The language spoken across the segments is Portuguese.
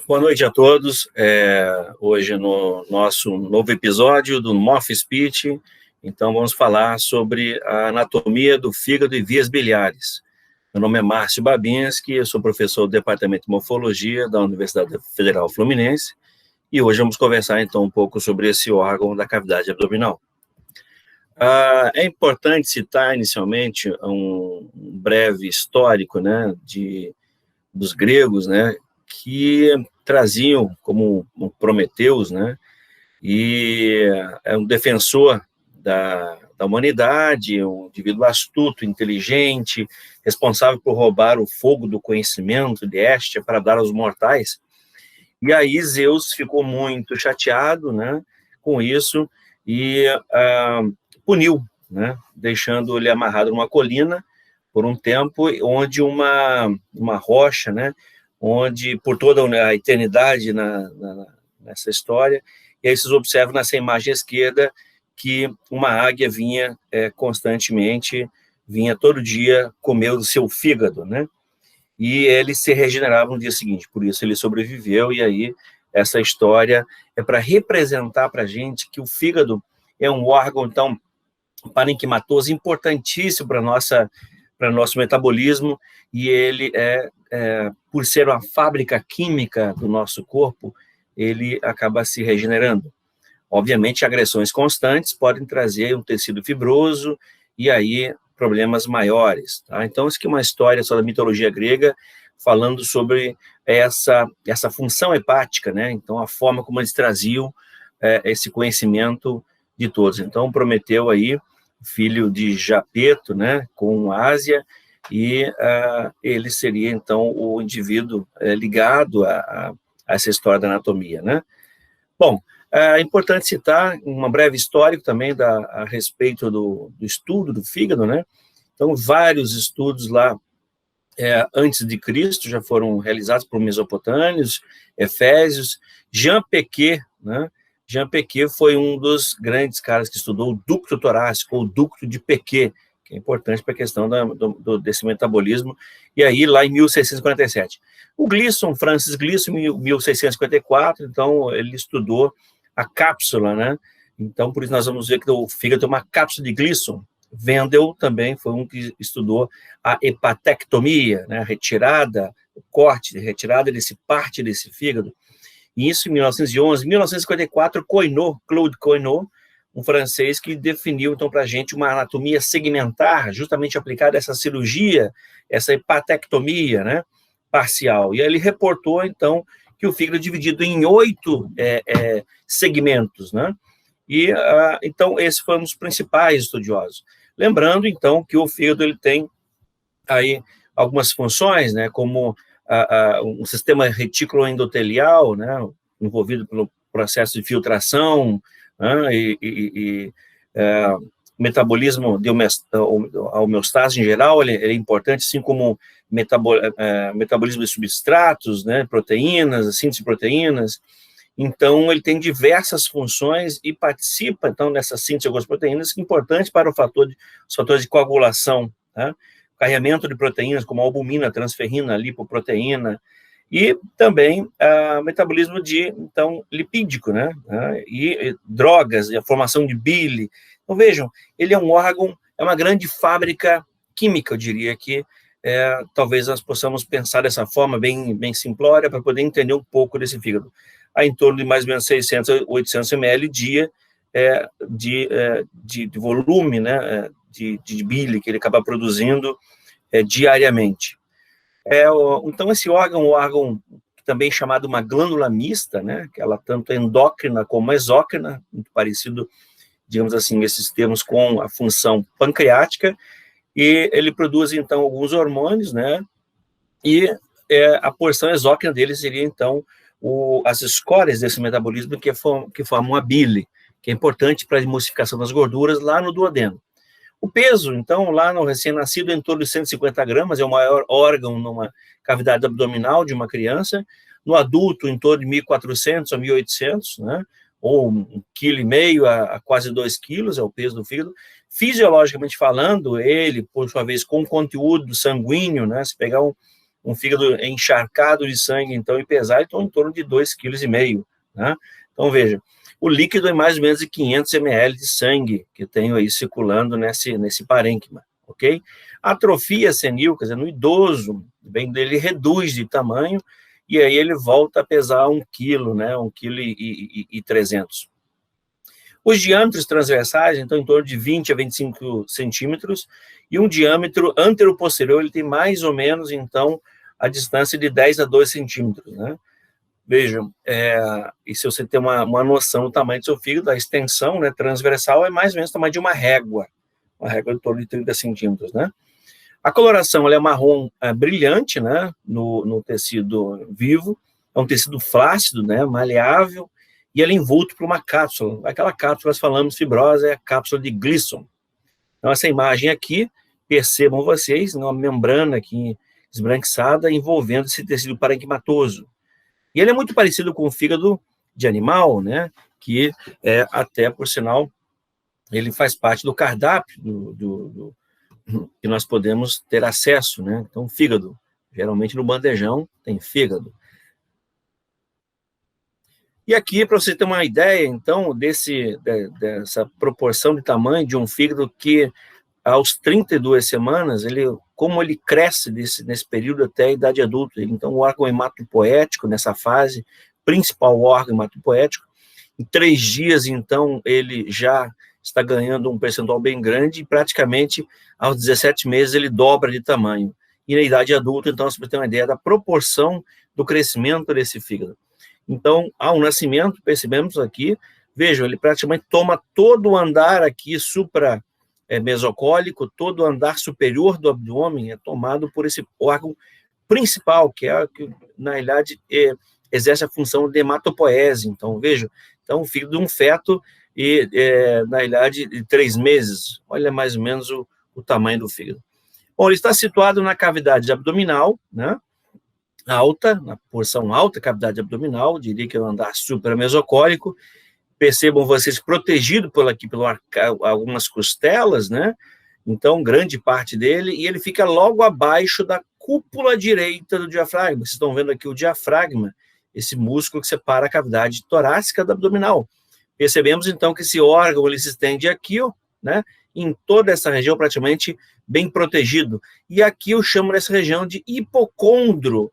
Boa noite a todos. Hoje no nosso novo episódio do Morph Speech, então vamos falar sobre a anatomia do fígado e vias biliares. Meu nome é Márcio Babinski, eu sou professor do Departamento de Morfologia da Universidade Federal Fluminense e hoje vamos conversar então um pouco sobre esse órgão da cavidade abdominal. É importante citar inicialmente um breve histórico, né, dos gregos, né, que traziam como um Prometeus, né, e é um defensor da humanidade, um indivíduo astuto, inteligente, responsável por roubar o fogo do conhecimento de Hestia para dar aos mortais. E aí Zeus ficou muito chateado, né, com isso e puniu, né, deixando ele amarrado numa colina por um tempo, onde uma rocha, né, onde por toda a eternidade nessa história, e aí vocês observam nessa imagem à esquerda que uma águia vinha constantemente, vinha todo dia comer o seu fígado, né, e ele se regenerava no dia seguinte, por isso ele sobreviveu, e aí essa história é para representar para a gente que o fígado é um órgão, então, parenquimatoso importantíssimo para nosso metabolismo, e ele por ser uma fábrica química do nosso corpo, ele acaba se regenerando. Obviamente, agressões constantes podem trazer um tecido fibroso e aí problemas maiores. Tá? Então, isso aqui é uma história só da mitologia grega, falando sobre essa função hepática, né? Então, a forma como eles traziam esse conhecimento de todos. Então, Prometeu aí, filho de Japeto, né, com Ásia, e ele seria, então, o indivíduo ligado a essa história da anatomia, né? Bom, é importante citar uma breve história também a respeito do estudo do fígado, né? Então, vários estudos lá antes de Cristo já foram realizados por mesopotâmios, efésios. Jean Piaget, né? Jean Piaget foi um dos grandes caras que estudou o ducto torácico, ou ducto de Piaget, que é importante para a questão desse metabolismo, e aí lá em 1647. O Glisson, Francis Glisson, em 1654, então ele estudou a cápsula, né? Então, por isso nós vamos ver que o fígado tem uma cápsula de Glisson. Wendel também foi um que estudou a hepatectomia, né? O corte, retirada desse parte desse fígado. E isso em 1911. Em 1954, Claude Coinot, um francês que definiu, então, para a gente uma anatomia segmentar, justamente aplicada a essa cirurgia, essa hepatectomia, né, parcial. E aí ele reportou, então, que o fígado é dividido em 8 segmentos, né? E, então, esses foram os principais estudiosos. Lembrando, então, que o fígado ele tem aí algumas funções, né, como um sistema retículo endotelial, né, envolvido pelo processo de filtração, né, e metabolismo de a homeostase em geral, ele é importante, assim como metabolismo de substratos, né, proteínas, síntese de proteínas. Então, ele tem diversas funções e participa, então, nessa síntese de algumas proteínas, que é importante para os fatores de coagulação, tá? Carregamento de proteínas, como a albumina, transferrina, lipoproteína, e também metabolismo então, lipídico, né? E drogas, e a formação de bile. Então, vejam, ele é um órgão, é uma grande fábrica química, eu diria que talvez nós possamos pensar dessa forma bem simplória para poder entender um pouco desse fígado. Há em torno de mais ou menos 600 a 800 ml dia de volume, né, de bile que ele acaba produzindo diariamente. Então, esse órgão é um órgão também chamado uma glândula mista, né, que ela tanto é endócrina como exócrina, muito parecido, digamos assim, esses termos com a função pancreática, e ele produz, então, alguns hormônios, né, e a porção exócrina dele seria, então, as escórias desse metabolismo que formam a bile, que é importante para a emulsificação das gorduras lá no duodeno. O peso, então, lá no recém-nascido, é em torno de 150 gramas, é o maior órgão numa cavidade abdominal de uma criança. No adulto, em torno de 1.400 a 1.800, né? Ou 1,5 kg a quase 2 quilos, é o peso do fígado. Fisiologicamente falando, ele, por sua vez, com conteúdo sanguíneo, né? Se pegar um fígado encharcado de sangue, então, e pesado, então, em torno de 2,5 kg, né? Então, veja, o líquido é mais ou menos de 500 ml de sangue que eu tenho aí circulando nesse parênquima, ok? A atrofia senil, quer dizer, no idoso, ele reduz de tamanho e aí ele volta a pesar 1 quilo, né? 1,3 kg. Os diâmetros transversais, então, em torno de 20 a 25 centímetros, e um diâmetro antero-posterior, ele tem mais ou menos, então, a distância de 10 a 12 centímetros, né? Vejam, e se você tem uma noção do tamanho do seu fígado, a extensão, né, transversal é mais ou menos o tamanho de uma régua em torno de 30 centímetros, né? A coloração, ela é marrom brilhante, né, no tecido vivo, é um tecido flácido, né, maleável, e ele é envolto por uma cápsula. Aquela cápsula que nós falamos fibrosa é a cápsula de Glisson. Então, essa imagem aqui, percebam vocês, uma membrana aqui esbranquiçada envolvendo esse tecido parenquimatoso. E ele é muito parecido com o fígado de animal, né? Que até, por sinal, ele faz parte do cardápio que nós podemos ter acesso, né? Então, fígado. Geralmente no bandejão tem fígado. E aqui, para você ter uma ideia, então, dessa proporção de tamanho de um fígado que, aos 32 semanas, como ele cresce nesse período até a idade adulta. Então, o órgão hematopoético, nessa fase, principal órgão hematopoético, em 3 dias, então, ele já está ganhando um percentual bem grande e, praticamente, aos 17 meses, ele dobra de tamanho. E na idade adulta, então, você tem uma ideia da proporção do crescimento desse fígado. Então, ao nascimento, percebemos aqui, vejam, ele praticamente toma todo o andar aqui mesocólico, todo o andar superior do abdômen é tomado por esse órgão principal, que na realidade, exerce a função de hematopoese. Então, vejam, o fígado de um feto, na realidade, de 3 meses. Olha mais ou menos o tamanho do fígado. Bom, ele está situado na cavidade abdominal, né? Alta, na porção alta, cavidade abdominal, diria que é o andar supramesocólico. Percebam vocês, protegido por algumas costelas, né? Então, grande parte dele, e ele fica logo abaixo da cúpula direita do diafragma. Vocês estão vendo aqui o diafragma, esse músculo que separa a cavidade torácica da abdominal. Percebemos, então, que esse órgão ele se estende aqui, ó, né? Em toda essa região, praticamente bem protegido. E aqui eu chamo dessa região de hipocôndrio,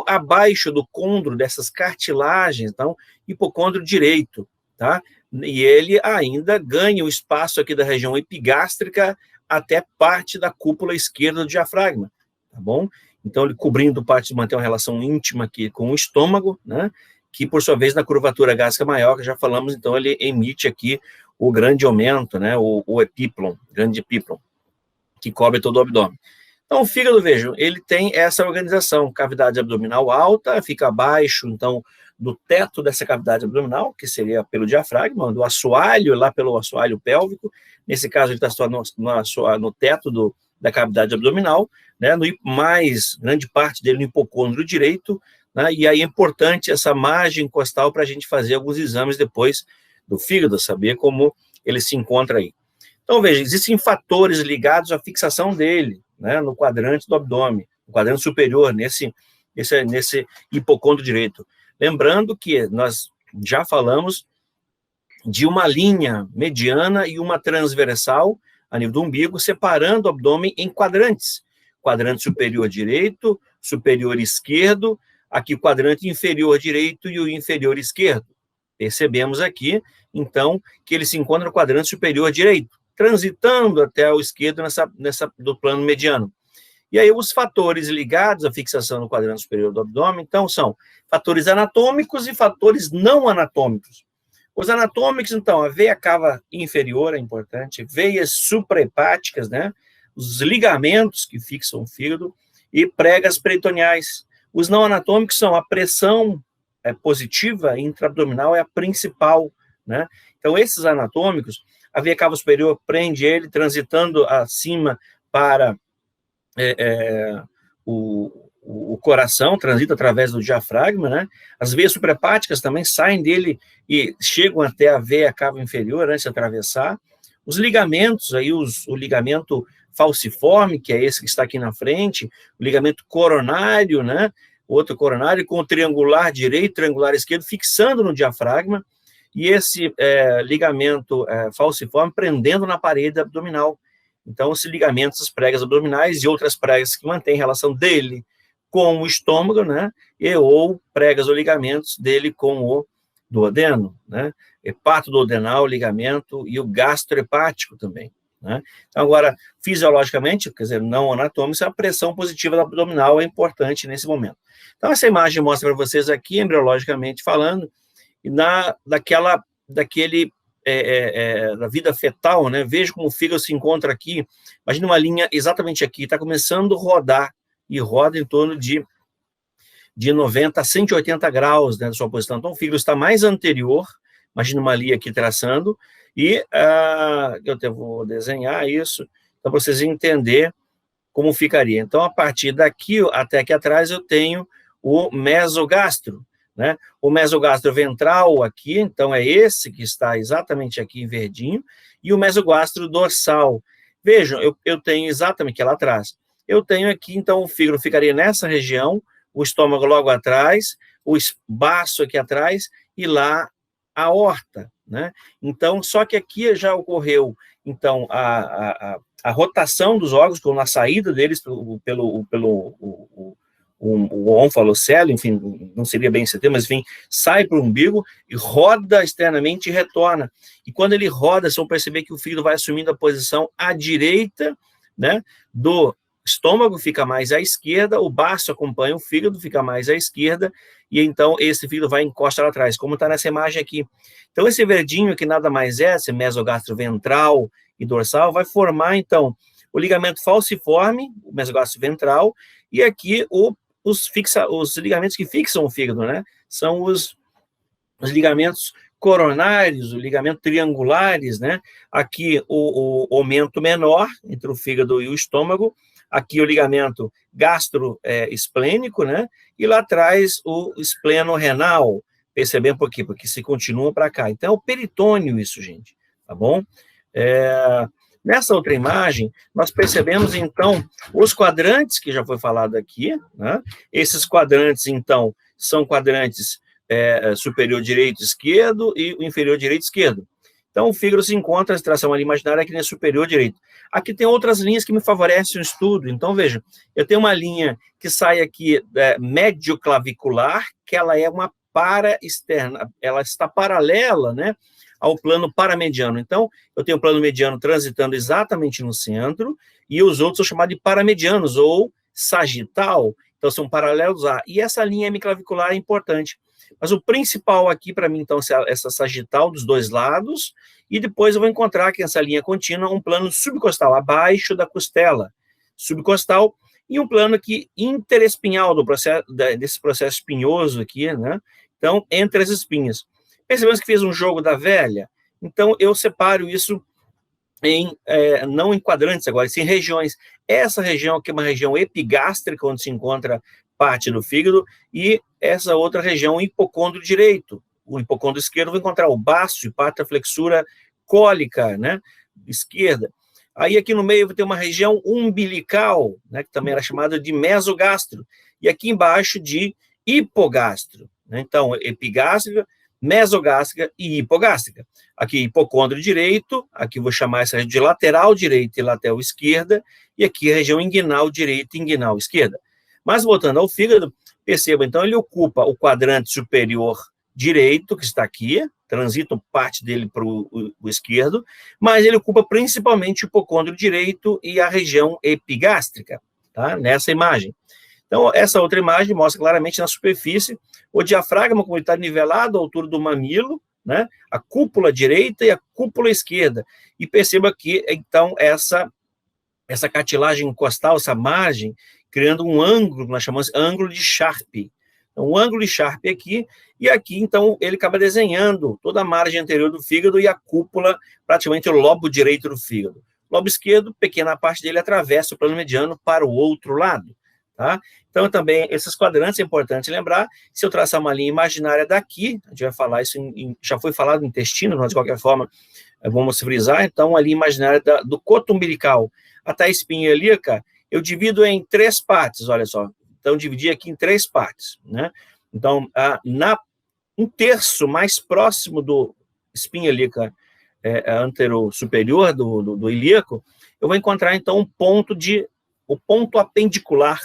abaixo do côndrio, dessas cartilagens, então, hipocôndrio direito, tá? E ele ainda ganha o espaço aqui da região epigástrica até parte da cúpula esquerda do diafragma, tá bom? Então, ele cobrindo parte de manter uma relação íntima aqui com o estômago, né? Que, por sua vez, na curvatura gástrica maior, que já falamos, então, ele emite aqui o grande aumento, né? O epíplon, grande epíplon, que cobre todo o abdômen. Então, o fígado, vejam, ele tem essa organização, cavidade abdominal alta, fica abaixo, então, do teto dessa cavidade abdominal, que seria pelo diafragma, do assoalho, lá pelo assoalho pélvico. Nesse caso, ele está situado no teto da cavidade abdominal, né, grande parte dele no hipocôndrio direito, né, e aí é importante essa margem costal para a gente fazer alguns exames depois do fígado, saber como ele se encontra aí. Então, veja, existem fatores ligados à fixação dele, né, no quadrante do abdômen, no quadrante superior, nesse hipocôndrio direito. Lembrando que nós já falamos de uma linha mediana e uma transversal a nível do umbigo, separando o abdômen em quadrantes. Quadrante superior direito, superior esquerdo, aqui o quadrante inferior direito e o inferior esquerdo. Percebemos aqui, então, que ele se encontra no quadrante superior direito, transitando até o esquerdo do plano mediano. E aí os fatores ligados à fixação no quadrante superior do abdômen, então, são fatores anatômicos e fatores não anatômicos. Os anatômicos, então, a veia cava inferior é importante, veias suprahepáticas, né? Os ligamentos que fixam o fígado e pregas peritoneais. Os não anatômicos são a pressão positiva intraabdominal é a principal, né? Então, esses anatômicos, a veia cava superior prende ele transitando acima para o coração, transita através do diafragma, né? As veias suprahepáticas também saem dele e chegam até a veia cava inferior antes de atravessar. Os ligamentos, aí o ligamento falciforme, que é esse que está aqui na frente, o ligamento coronário, né? Outro coronário com o triangular direito, triangular esquerdo, fixando no diafragma, e esse ligamento falciforme prendendo na parede abdominal. Então, esse ligamento, as pregas abdominais e outras pregas que mantêm relação dele com o estômago, né? Ou pregas ou ligamentos dele com o duodeno, né? Hepatoduodenal, ligamento, e o gastrohepático também, né? Então, agora, fisiologicamente, quer dizer, não anatômica, a pressão positiva do abdominal é importante nesse momento. Então, essa imagem mostra para vocês aqui, embriologicamente falando, e da vida fetal, né? Veja como o fígado se encontra aqui. Imagina uma linha exatamente aqui, está começando a rodar, e roda em torno de 90 a 180 graus, né, da sua posição. Então, o fígado está mais anterior, imagina uma linha aqui traçando, e eu até vou desenhar isso, para vocês entenderem como ficaria. Então, a partir daqui até aqui atrás, eu tenho o mesogastro, né? O mesogastro ventral aqui, então é esse que está exatamente aqui em verdinho, e o mesogastro dorsal. Vejam, eu tenho exatamente aqui lá atrás. Eu tenho aqui, então, o fígado ficaria nessa região, o estômago logo atrás, o baço aqui atrás, e lá a aorta, né? Então, só que aqui já ocorreu, então, a rotação dos órgãos, com a saída deles o onfalocele, enfim, não seria bem esse termo, mas enfim, sai para o umbigo e roda externamente e retorna. E quando ele roda, vocês vão perceber que o fígado vai assumindo a posição à direita, né, do estômago, fica mais à esquerda, o baço acompanha o fígado, fica mais à esquerda, e então esse fígado vai encostar lá atrás, como está nessa imagem aqui. Então esse verdinho, que nada mais é, esse mesogastro ventral e dorsal, vai formar então o ligamento falciforme, o mesogastro ventral, e aqui os ligamentos que fixam o fígado, né? São os ligamentos coronários, o ligamento triangulares, né? Aqui o aumento menor entre o fígado e o estômago, aqui o ligamento gastroesplênico, né? E lá atrás o espleno renal. Percebendo por quê? Porque se continua para cá. Então é o peritônio isso, gente, tá bom? Nessa outra imagem, nós percebemos, então, os quadrantes, que já foi falado aqui, né? Esses quadrantes, então, são quadrantes superior direito e esquerdo e o inferior direito e esquerdo. Então, o fígado se encontra, a extração ali imaginária aqui no superior direito. Aqui tem outras linhas que me favorecem o estudo. Então, veja, eu tenho uma linha que sai aqui médio-clavicular, que ela é uma para-externa, ela está paralela, né, ao plano paramediano. Então, eu tenho o plano mediano transitando exatamente no centro, e os outros são chamados de paramedianos, ou sagital, então são paralelos a. E essa linha hemiclavicular é importante. Mas o principal aqui, para mim, então, é essa sagital dos dois lados, e depois eu vou encontrar aqui nessa linha contínua um plano subcostal, abaixo da costela subcostal, e um plano aqui interespinhal desse processo espinhoso aqui, né? Então, entre as espinhas. Percebemos que fez um jogo da velha? Então, eu separo isso não em quadrantes agora, sim em regiões. Essa região aqui é uma região epigástrica, onde se encontra parte do fígado, e essa outra região, o hipocôndrio direito. O hipocôndrio esquerdo vai encontrar o baço e parte da flexura cólica, né, esquerda. Aí aqui no meio vai ter uma região umbilical, né, que também era chamada de mesogastro, e aqui embaixo de hipogastro, né? Então, epigástrica, mesogástrica e hipogástrica. Aqui hipocôndrio direito, aqui vou chamar essa região de lateral direita e lateral esquerda, e aqui a região inguinal direita e inguinal esquerda. Mas voltando ao fígado, perceba, então ele ocupa o quadrante superior direito, que está aqui, transita parte dele para o esquerdo, mas ele ocupa principalmente o hipocôndrio direito e a região epigástrica, tá? Nessa imagem. Então, essa outra imagem mostra claramente na superfície o diafragma como ele está nivelado à altura do mamilo, né? A cúpula direita e a cúpula esquerda. E perceba aqui, então, essa cartilagem costal, essa margem, criando um ângulo, que nós chamamos de ângulo de Sharp. Então, um ângulo de Sharp aqui, e aqui, então, ele acaba desenhando toda a margem anterior do fígado e a cúpula, praticamente o lobo direito do fígado. O lobo esquerdo, pequena parte dele, atravessa o plano mediano para o outro lado, tá? Então, também, esses quadrantes é importante lembrar. Se eu traçar uma linha imaginária daqui, a gente vai falar isso, já foi falado no intestino, mas de qualquer forma, vamos frisar, então, a linha imaginária do coto umbilical. a tal espinha ilíaca, eu divido em 3 partes, olha só. Então, dividi aqui em 3 partes, né? Então, um terço mais próximo do espinha ilíaca antero-superior do ilíaco, eu vou encontrar, então, o ponto apendicular,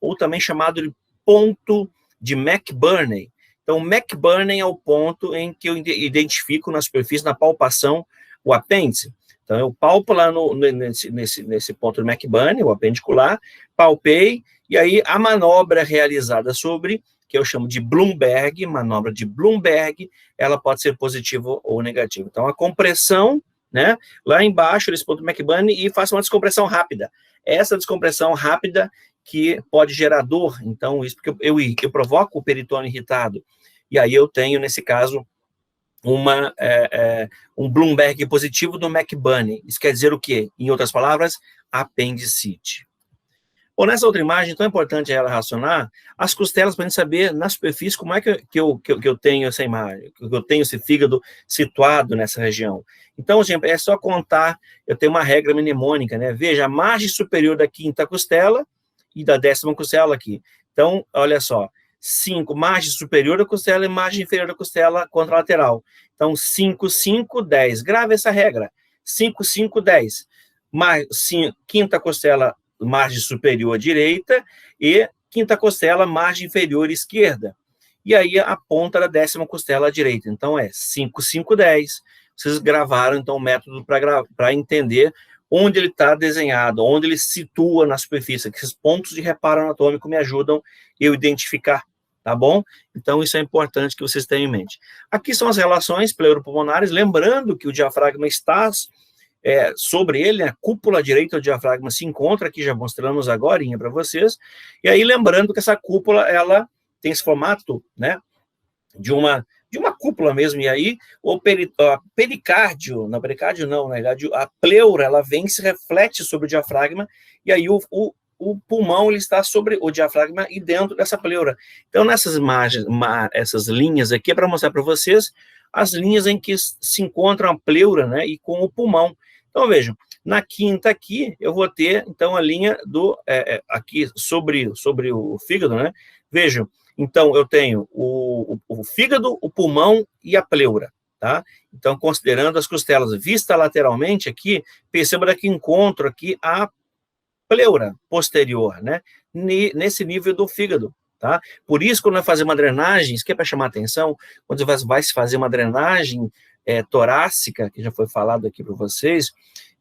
ou também chamado de ponto de McBurney. Então, o McBurney é o ponto em que eu identifico na superfície, na palpação, o apêndice. Então, eu palpo lá nesse ponto do McBurney, o apendicular, palpei, e aí a manobra realizada sobre, que eu chamo de Bloomberg, manobra de Bloomberg, ela pode ser positiva ou negativa. Então, a compressão, né, lá embaixo, nesse ponto do McBurney, e faço uma descompressão rápida. Essa descompressão rápida que pode gerar dor, então, isso porque eu provoco o peritônio irritado, e aí eu tenho, nesse caso, um Bloomberg positivo do McBurney. Isso quer dizer o quê? Em outras palavras, apendicite. Bom, nessa outra imagem, tão importante ela relacionar as costelas para a gente saber na superfície como é que eu tenho essa imagem, que eu tenho esse fígado situado nessa região. Então, gente, é só contar, eu tenho uma regra mnemônica, né? Veja, a margem superior da 5ª costela e da 10ª costela aqui. Então, olha só, 5, margem superior da costela e margem inferior da costela contralateral. Então, 5, 5, 10. Grave essa regra. 5, 5, 10. 5ª costela, margem superior direita, e 5ª costela, margem inferior esquerda. E aí a ponta da 10ª costela à direita. Então é 5, 5, 10. Vocês gravaram, então, o método para entender onde ele está desenhado, onde ele se situa na superfície. Que esses pontos de reparo anatômico me ajudam eu identificar, tá bom? Então, isso é importante que vocês tenham em mente. Aqui são as relações pleuropulmonares, lembrando que o diafragma está sobre ele, a cúpula direita do diafragma se encontra, aqui já mostramos agora para vocês, e aí lembrando que essa cúpula, ela tem esse formato, né, de uma cúpula mesmo, e aí o pericárdio, não, pericárdio não, na verdade, a pleura, ela vem e se reflete sobre o diafragma, e aí o pulmão, ele está sobre o diafragma e dentro dessa pleura. Então, nessas imagens, essas linhas aqui, é para mostrar para vocês as linhas em que se encontram a pleura, né, e com o pulmão. Então, vejam, na 5ª aqui, eu vou ter, então, a linha aqui sobre o fígado, né? Vejam, então, eu tenho o fígado, o pulmão e a pleura, tá? Então, considerando as costelas vista lateralmente aqui, perceba que encontro aqui a pleura posterior, né? Nesse nível do fígado, tá? Por isso, quando vai fazer uma drenagem, isso que é para chamar atenção, quando você vai se fazer uma drenagem torácica, que já foi falado aqui para vocês,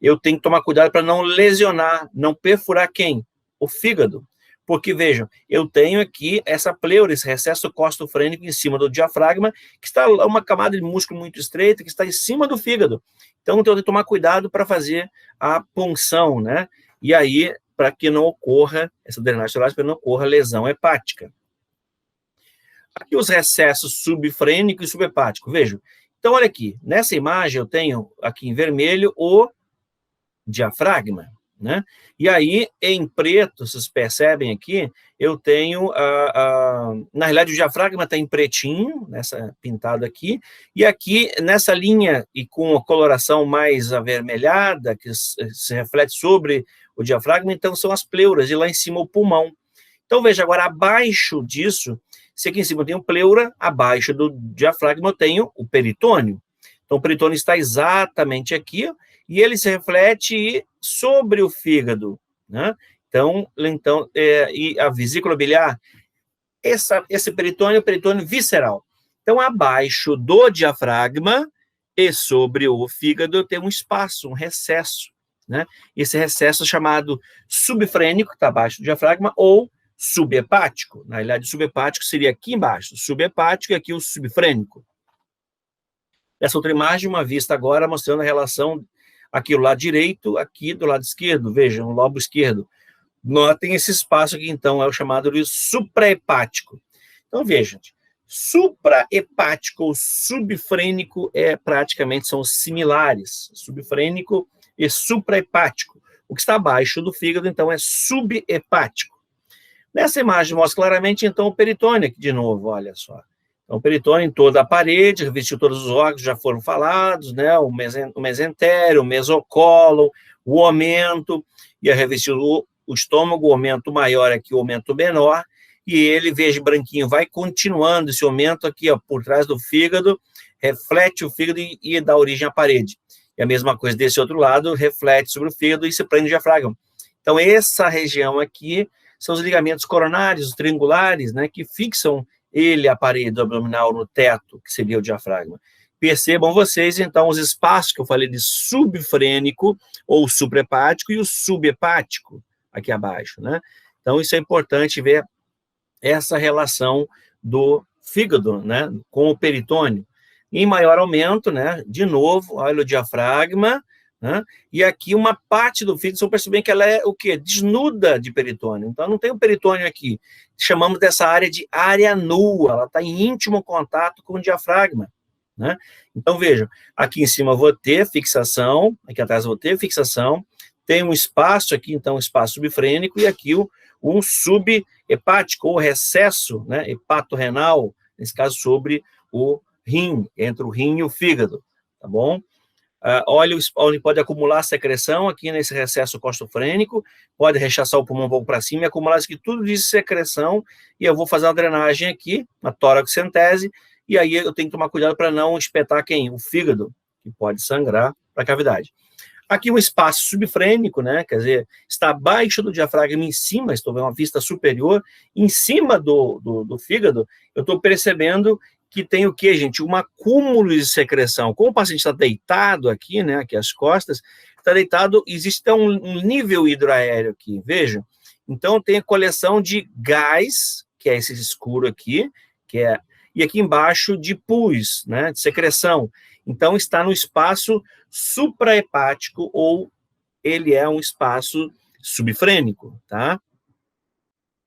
eu tenho que tomar cuidado para não lesionar, não perfurar quem? O fígado. Porque, vejam, eu tenho aqui essa pleura, esse recesso costofrênico em cima do diafragma, que está uma camada de músculo muito estreita, que está em cima do fígado. Então, eu tenho que tomar cuidado para fazer a punção, né? E aí, para que não ocorra, essa drenagem torácica, para que não ocorra lesão hepática. Aqui os recessos subfrênico e subhepático, vejam. Então, olha aqui, nessa imagem eu tenho aqui em vermelho o diafragma, né? E aí, em preto, vocês percebem aqui, eu tenho, na realidade, o diafragma está em pretinho, nessa pintado aqui, e aqui, nessa linha, e com a coloração mais avermelhada, que se reflete sobre o diafragma, então são as pleuras, e lá em cima o pulmão. Então, veja, agora, abaixo disso, se aqui em cima eu tenho pleura, abaixo do diafragma eu tenho o peritônio. Então, o peritônio está exatamente aqui, e ele se reflete sobre o fígado, né? Então e a vesícula biliar, esse peritônio é o peritônio visceral. Então, abaixo do diafragma e sobre o fígado, eu tenho um espaço, um recesso, né? Esse recesso chamado subfrênico, que está abaixo do diafragma, ou subhepático. Na realidade, o subhepático seria aqui embaixo, o subhepático e aqui o subfrênico. Essa outra imagem, uma vista agora, mostrando a relação aqui do lado direito, aqui do lado esquerdo, vejam, o lobo esquerdo. Notem esse espaço aqui, então, é o chamado de supraepático. Então, vejam, supraepático ou subfrênico praticamente são similares, subfrênico e supraepático. O que está abaixo do fígado, então, é subhepático. Nessa imagem mostra claramente, então, o peritônio aqui de novo, olha só. Então, o peritônio em toda a parede, revestiu todos os órgãos, já foram falados, né? O mesentério, o mesocólon, o omento, ia revestir o estômago, o aumento maior aqui, o aumento menor, e ele, veja, branquinho, vai continuando esse aumento aqui, ó, por trás do fígado, reflete o fígado e dá origem à parede. E a mesma coisa desse outro lado, reflete sobre o fígado e se prende no diafragma. Então, essa região aqui são os ligamentos coronários, os triangulares, né, que fixam ele, a parede abdominal, no teto, que seria o diafragma. Percebam vocês, então, os espaços que eu falei de subfrênico ou suprahepático e o subhepático, aqui abaixo, né? Então, isso é importante ver essa relação do fígado, né, com o peritônio. Em maior aumento, né, de novo, olha o diafragma, né, e aqui uma parte do fígado, vocês percebem que ela é o quê? Desnuda de peritônio. Então, não tem o peritônio aqui. Chamamos dessa área de área nua, ela está em íntimo contato com o diafragma, né? Então, vejam, aqui em cima eu vou ter fixação, aqui atrás eu vou ter fixação, tem um espaço aqui, então, um espaço subfrênico, e aqui um subhepático, ou recesso, né, hepatorrenal, nesse caso, sobre o rim, entre o rim e o fígado, tá bom? Olha onde pode acumular secreção, aqui nesse recesso costofrênico, pode rechaçar o pulmão um pouco para cima e acumular isso aqui, tudo de secreção, e eu vou fazer uma drenagem aqui, uma toracocentese, e aí eu tenho que tomar cuidado para não espetar quem? O fígado, que pode sangrar para a cavidade. Aqui um espaço subfrênico, né, quer dizer, está abaixo do diafragma, em cima, estou vendo uma vista superior, em cima do fígado, eu estou percebendo que tem o quê, gente? Um acúmulo de secreção. Como o paciente está deitado aqui, né, aqui as costas, está deitado, existe um nível hidroaéreo aqui, veja. Então, tem a coleção de gás, que é esse escuro aqui, e aqui embaixo de pus, né, de secreção. Então, está no espaço suprahepático, ou ele é um espaço subfrênico, tá?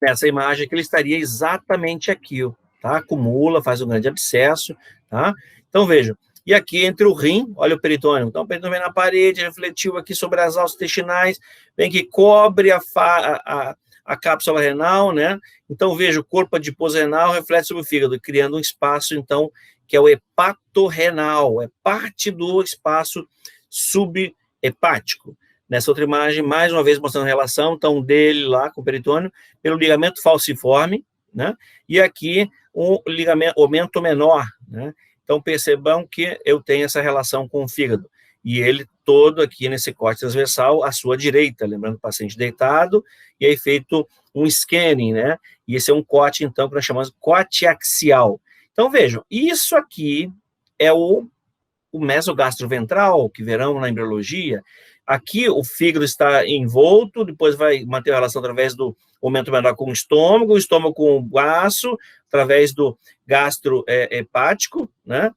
Essa imagem aqui, ele estaria exatamente aqui, ó. Tá? Acumula, faz um grande abscesso, tá? Então, vejam, e aqui entre o rim, olha o peritônio, então o peritônio vem na parede, refletiu aqui sobre as alças intestinais, vem que cobre a cápsula renal, né? Então, veja, o corpo adiposo renal reflete sobre o fígado, criando um espaço, então, que é o hepatorrenal, é parte do espaço subhepático. Nessa outra imagem, mais uma vez mostrando a relação, então, dele lá com o peritônio, pelo ligamento falciforme, né? E aqui um aumento menor, né? Então percebam que eu tenho essa relação com o fígado, e ele todo aqui nesse corte transversal à sua direita, lembrando o paciente deitado, e aí feito um scanning, né? E esse é um corte, então, que nós chamamos de corte axial. Então vejam, isso aqui é o mesogastroventral, que verão na embriologia. Aqui o fígado está envolto, depois vai manter a relação através do aumento menor com o estômago com o baço, através do gastrohepático, né?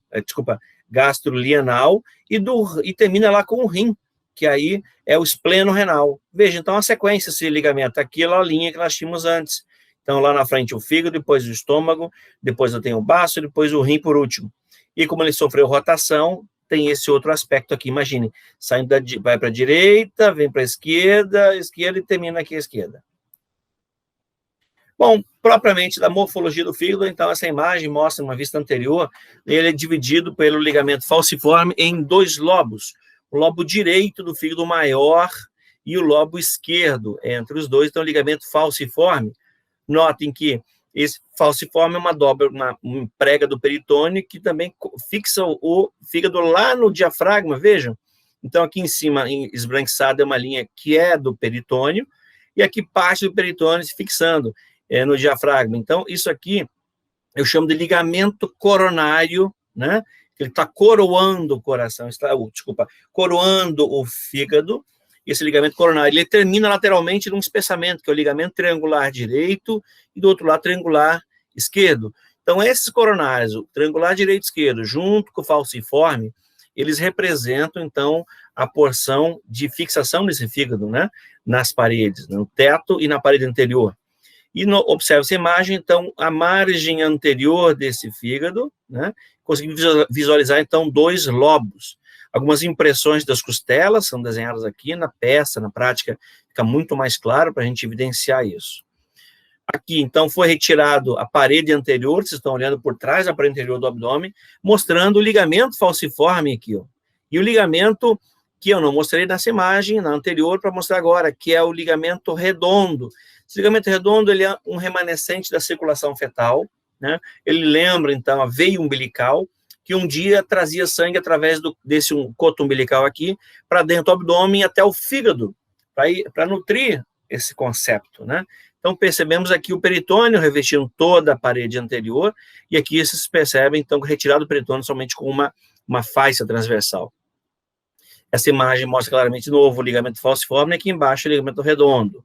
Gastrolienal, e termina lá com o rim, que aí é o espleno renal. Veja, então, a sequência, esse ligamento aqui, é a linha que nós tínhamos antes. Então, lá na frente o fígado, depois o estômago, depois eu tenho o baço, depois o rim por último. E como ele sofreu rotação, tem esse outro aspecto aqui, imagine, vai para a direita, vem para a esquerda e termina aqui à esquerda. Bom, propriamente da morfologia do fígado, então essa imagem mostra uma vista anterior, ele é dividido pelo ligamento falciforme em dois lobos, o lobo direito do fígado maior e o lobo esquerdo, entre os dois, então o ligamento falciforme. Notem que esse falciforme é uma dobra, uma prega do peritônio que também fixa o fígado lá no diafragma, vejam. Então, aqui em cima, esbranquiçada, é uma linha que é do peritônio, e aqui parte do peritônio se fixando no diafragma. Então, isso aqui eu chamo de ligamento coronário, né? Ele está coroando o coração, coroando o fígado. Esse ligamento coronário, ele termina lateralmente num espessamento, que é o ligamento triangular direito e do outro lado triangular esquerdo. Então, esses coronários, o triangular direito e esquerdo, junto com o falciforme, eles representam, então, a porção de fixação desse fígado, né, nas paredes, no teto e na parede anterior. E observe essa imagem, então, a margem anterior desse fígado, né, conseguimos visualizar, então, dois lobos. Algumas impressões das costelas são desenhadas aqui na peça, na prática, fica muito mais claro para a gente evidenciar isso. Aqui, então, foi retirado a parede anterior, vocês estão olhando por trás da parede anterior do abdômen, mostrando o ligamento falciforme aqui, ó. E o ligamento que eu não mostrei nessa imagem, na anterior, para mostrar agora, que é o ligamento redondo. Esse ligamento redondo, ele é um remanescente da circulação fetal, né? Ele lembra, então, a veia umbilical, que um dia trazia sangue através desse coto umbilical aqui, para dentro do abdômen até o fígado, para nutrir esse concepto, né? Então, percebemos aqui o peritônio revestindo toda a parede anterior, e aqui vocês percebem, então, retirado o peritônio somente com uma faixa transversal. Essa imagem mostra claramente, de novo, o ligamento falciforme, e aqui embaixo o ligamento redondo.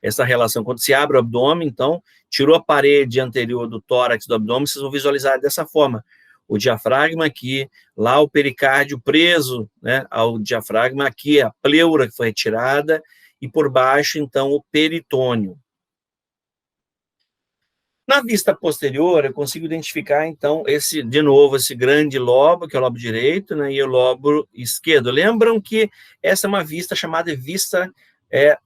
Essa relação, quando se abre o abdômen, então, tirou a parede anterior do tórax do abdômen, vocês vão visualizar dessa forma. O diafragma aqui, lá o pericárdio preso, né, ao diafragma, aqui a pleura que foi retirada, e por baixo, então, o peritônio. Na vista posterior, eu consigo identificar, então, de novo, esse grande lobo, que é o lobo direito, né, e o lobo esquerdo. Lembram que essa é uma vista chamada de vista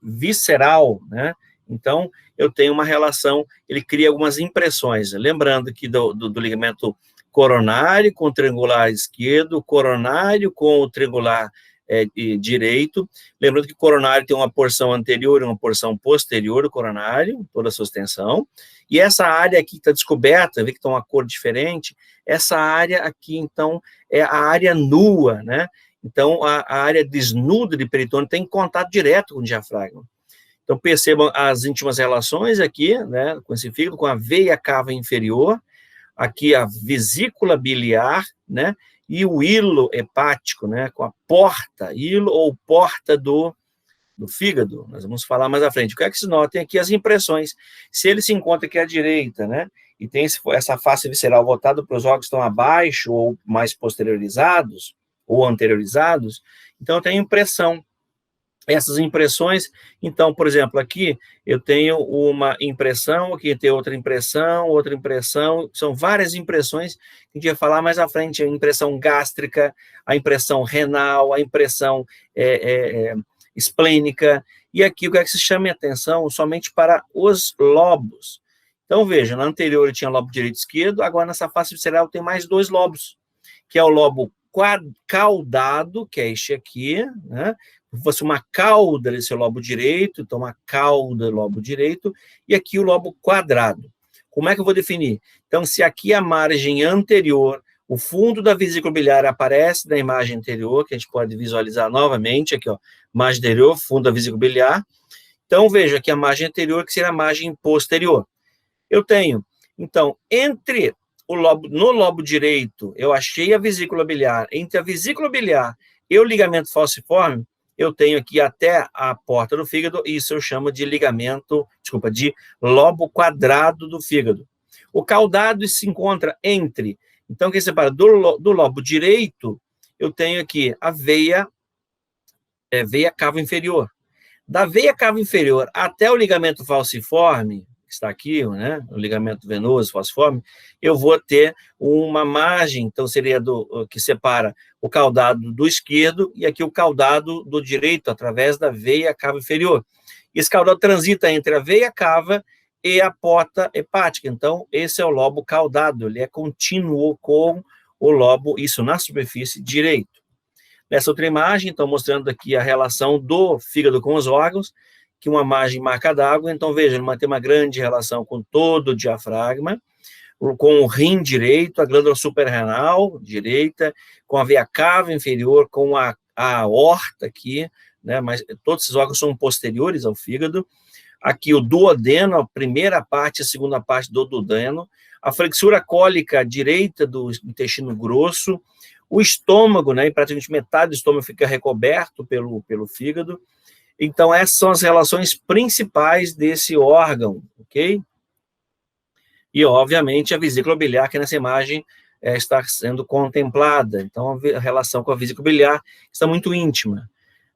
visceral, né? Então, eu tenho uma relação, ele cria algumas impressões. Lembrando que do ligamento coronário com o triangular esquerdo, coronário com o triangular direito. Lembrando que o coronário tem uma porção anterior e uma porção posterior do coronário, toda a sua extensão. E essa área aqui está descoberta, vê que está uma cor diferente, essa área aqui, então, é a área nua, né? Então, a área desnuda de peritônio tem contato direto com o diafragma. Então, percebam as íntimas relações aqui, né, com esse fígado, com a veia cava inferior, aqui a vesícula biliar, né, e o hilo hepático, né, com a porta, hilo ou porta do fígado. Nós vamos falar mais à frente. O que é que se notem aqui as impressões? Se ele se encontra aqui à direita, né, e tem essa face visceral voltada para os órgãos que estão abaixo ou mais posteriorizados, ou anteriorizados, então eu tenho impressão. Essas impressões, então, por exemplo, aqui eu tenho uma impressão, aqui tem outra impressão, são várias impressões que a gente vai falar mais à frente, a impressão gástrica, a impressão renal, a impressão esplênica, e aqui o que é que se chama a atenção somente para os lobos. Então, veja, na anterior eu tinha lobo direito e esquerdo, agora nessa face visceral tem mais dois lobos, que é o lobo caudado, que é este aqui, né? Se fosse uma cauda desse lobo direito, então uma cauda lobo direito, e aqui o lobo quadrado. Como é que eu vou definir? Então, se aqui a margem anterior, o fundo da vesícula biliar aparece na imagem anterior, que a gente pode visualizar novamente, aqui, ó, margem anterior, fundo da vesícula biliar. Então, veja aqui a margem anterior, que seria a margem posterior. Eu tenho, então, no lobo direito, eu achei a vesícula biliar. Entre a vesícula biliar e o ligamento falciforme, eu tenho aqui até a porta do fígado, isso eu chamo de de lobo quadrado do fígado. O caudado se encontra entre, então, quem separa do lobo direito, eu tenho aqui a veia cava inferior. Da veia cava inferior até o ligamento falciforme, que está aqui, né, o ligamento venoso falciforme, eu vou ter uma margem, então seria que separa o caudado do esquerdo e aqui o caudado do direito, através da veia cava inferior. Esse caudado transita entre a veia cava e a porta hepática, então esse é o lobo caudado, ele é contínuo com o lobo, isso na superfície direito. Nessa outra imagem, então mostrando aqui a relação do fígado com os órgãos, que uma margem marca d'água, então veja, ele mantém uma grande relação com todo o diafragma, com o rim direito, a glândula suprarrenal direita, com a veia cava inferior, com a aorta aqui, né, mas todos esses órgãos são posteriores ao fígado. Aqui o duodeno, a primeira parte, a segunda parte do duodeno, a flexura cólica direita do intestino grosso, o estômago, né, praticamente metade do estômago fica recoberto pelo fígado. Então, essas são as relações principais desse órgão, ok? E, obviamente, a vesícula biliar, que nessa imagem está sendo contemplada. Então, a relação com a vesícula biliar está muito íntima.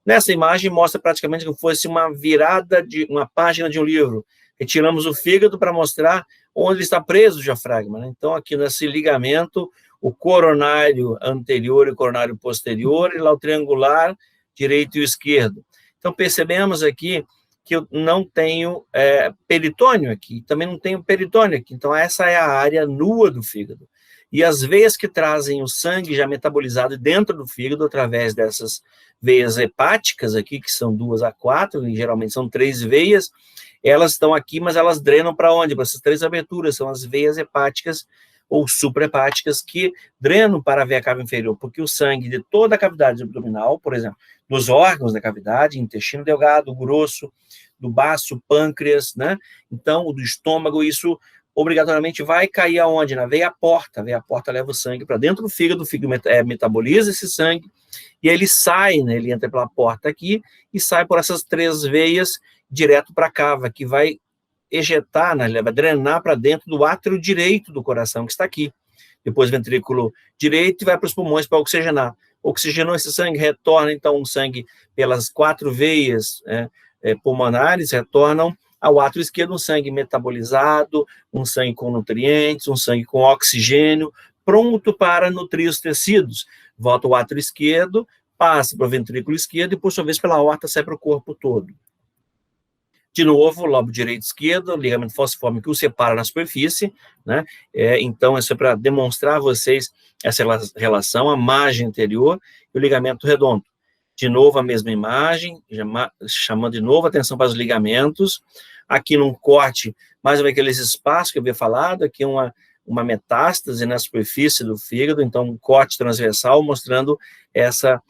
Nessa imagem, mostra praticamente como se fosse uma virada de uma página de um livro. Retiramos o fígado para mostrar onde está preso o diafragma, né? Então, aqui nesse ligamento, o coronário anterior e o coronário posterior, e lá o triangular direito e o esquerdo. Então, percebemos aqui que eu não tenho peritônio aqui, também não tenho peritônio aqui. Então, essa é a área nua do fígado. E as veias que trazem o sangue já metabolizado dentro do fígado, através dessas veias hepáticas aqui, que são 2 a 4, e geralmente são 3 veias, elas estão aqui, mas elas drenam para onde? Para essas 3 aberturas, são as veias hepáticas ou suprahepáticas que drenam para a veia cava inferior, porque o sangue de toda a cavidade abdominal, por exemplo, dos órgãos da cavidade, intestino delgado, grosso, do baço, pâncreas, né? Então, o do estômago, isso obrigatoriamente vai cair aonde? Na veia porta. A veia porta leva o sangue para dentro do fígado, o fígado metaboliza esse sangue, e aí ele sai, né? Ele entra pela porta aqui e sai por essas 3 veias direto para a cava, que vai ejetar, né? Ele vai drenar para dentro do átrio direito do coração, que está aqui. Depois ventrículo direito e vai para os pulmões para oxigenar. Oxigenou esse sangue, retorna então o sangue pelas 4 veias pulmonares, retornam ao átrio esquerdo um sangue metabolizado, um sangue com nutrientes, um sangue com oxigênio, pronto para nutrir os tecidos. Volta ao átrio esquerdo, passa para o ventrículo esquerdo e, por sua vez, pela aorta, sai para o corpo todo. De novo, lobo direito e esquerdo, ligamento falciforme que o separa na superfície, né? Então, isso é para demonstrar a vocês essa relação, a margem anterior e o ligamento redondo. De novo, a mesma imagem, chamando de novo a atenção para os ligamentos. Aqui num corte, mais uma vez aqueles espaços que eu havia falado, aqui uma metástase na superfície do fígado, então um corte transversal mostrando essa,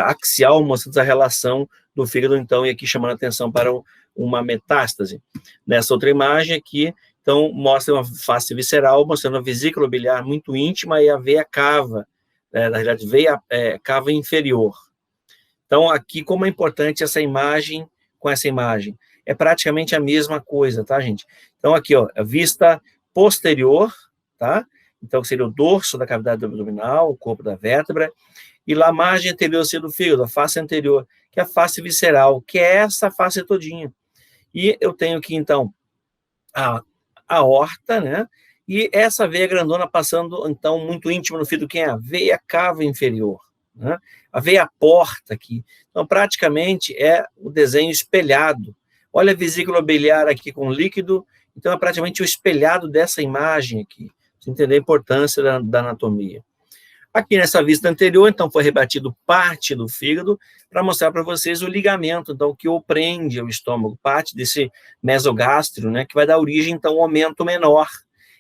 axial mostrando a relação do fígado, então, e aqui chamando a atenção para uma metástase. Nessa outra imagem aqui, então, mostra uma face visceral, mostrando a vesícula biliar muito íntima e a veia cava, na realidade, veia cava inferior. Então, aqui, como é importante essa imagem com essa imagem? É praticamente a mesma coisa, tá, gente? Então, aqui, ó, a vista posterior, tá? Então, seria o dorso da cavidade abdominal, o corpo da vértebra, e lá a margem anterior seria do fígado, a face anterior, que é a face visceral, que é essa face todinha. E eu tenho aqui, então, a aorta, né? E essa veia grandona passando, então, muito íntima no fígado, quem é? A veia cava inferior, né? A veia porta aqui. Então, praticamente, é o desenho espelhado. Olha a vesícula biliar aqui com líquido, então é praticamente o espelhado dessa imagem aqui. Você entender a importância da anatomia. Aqui nessa vista anterior, então, foi rebatido parte do fígado para mostrar para vocês o ligamento, então, que o prende ao estômago, parte desse mesogástrio, né, que vai dar origem, então, ao aumento menor.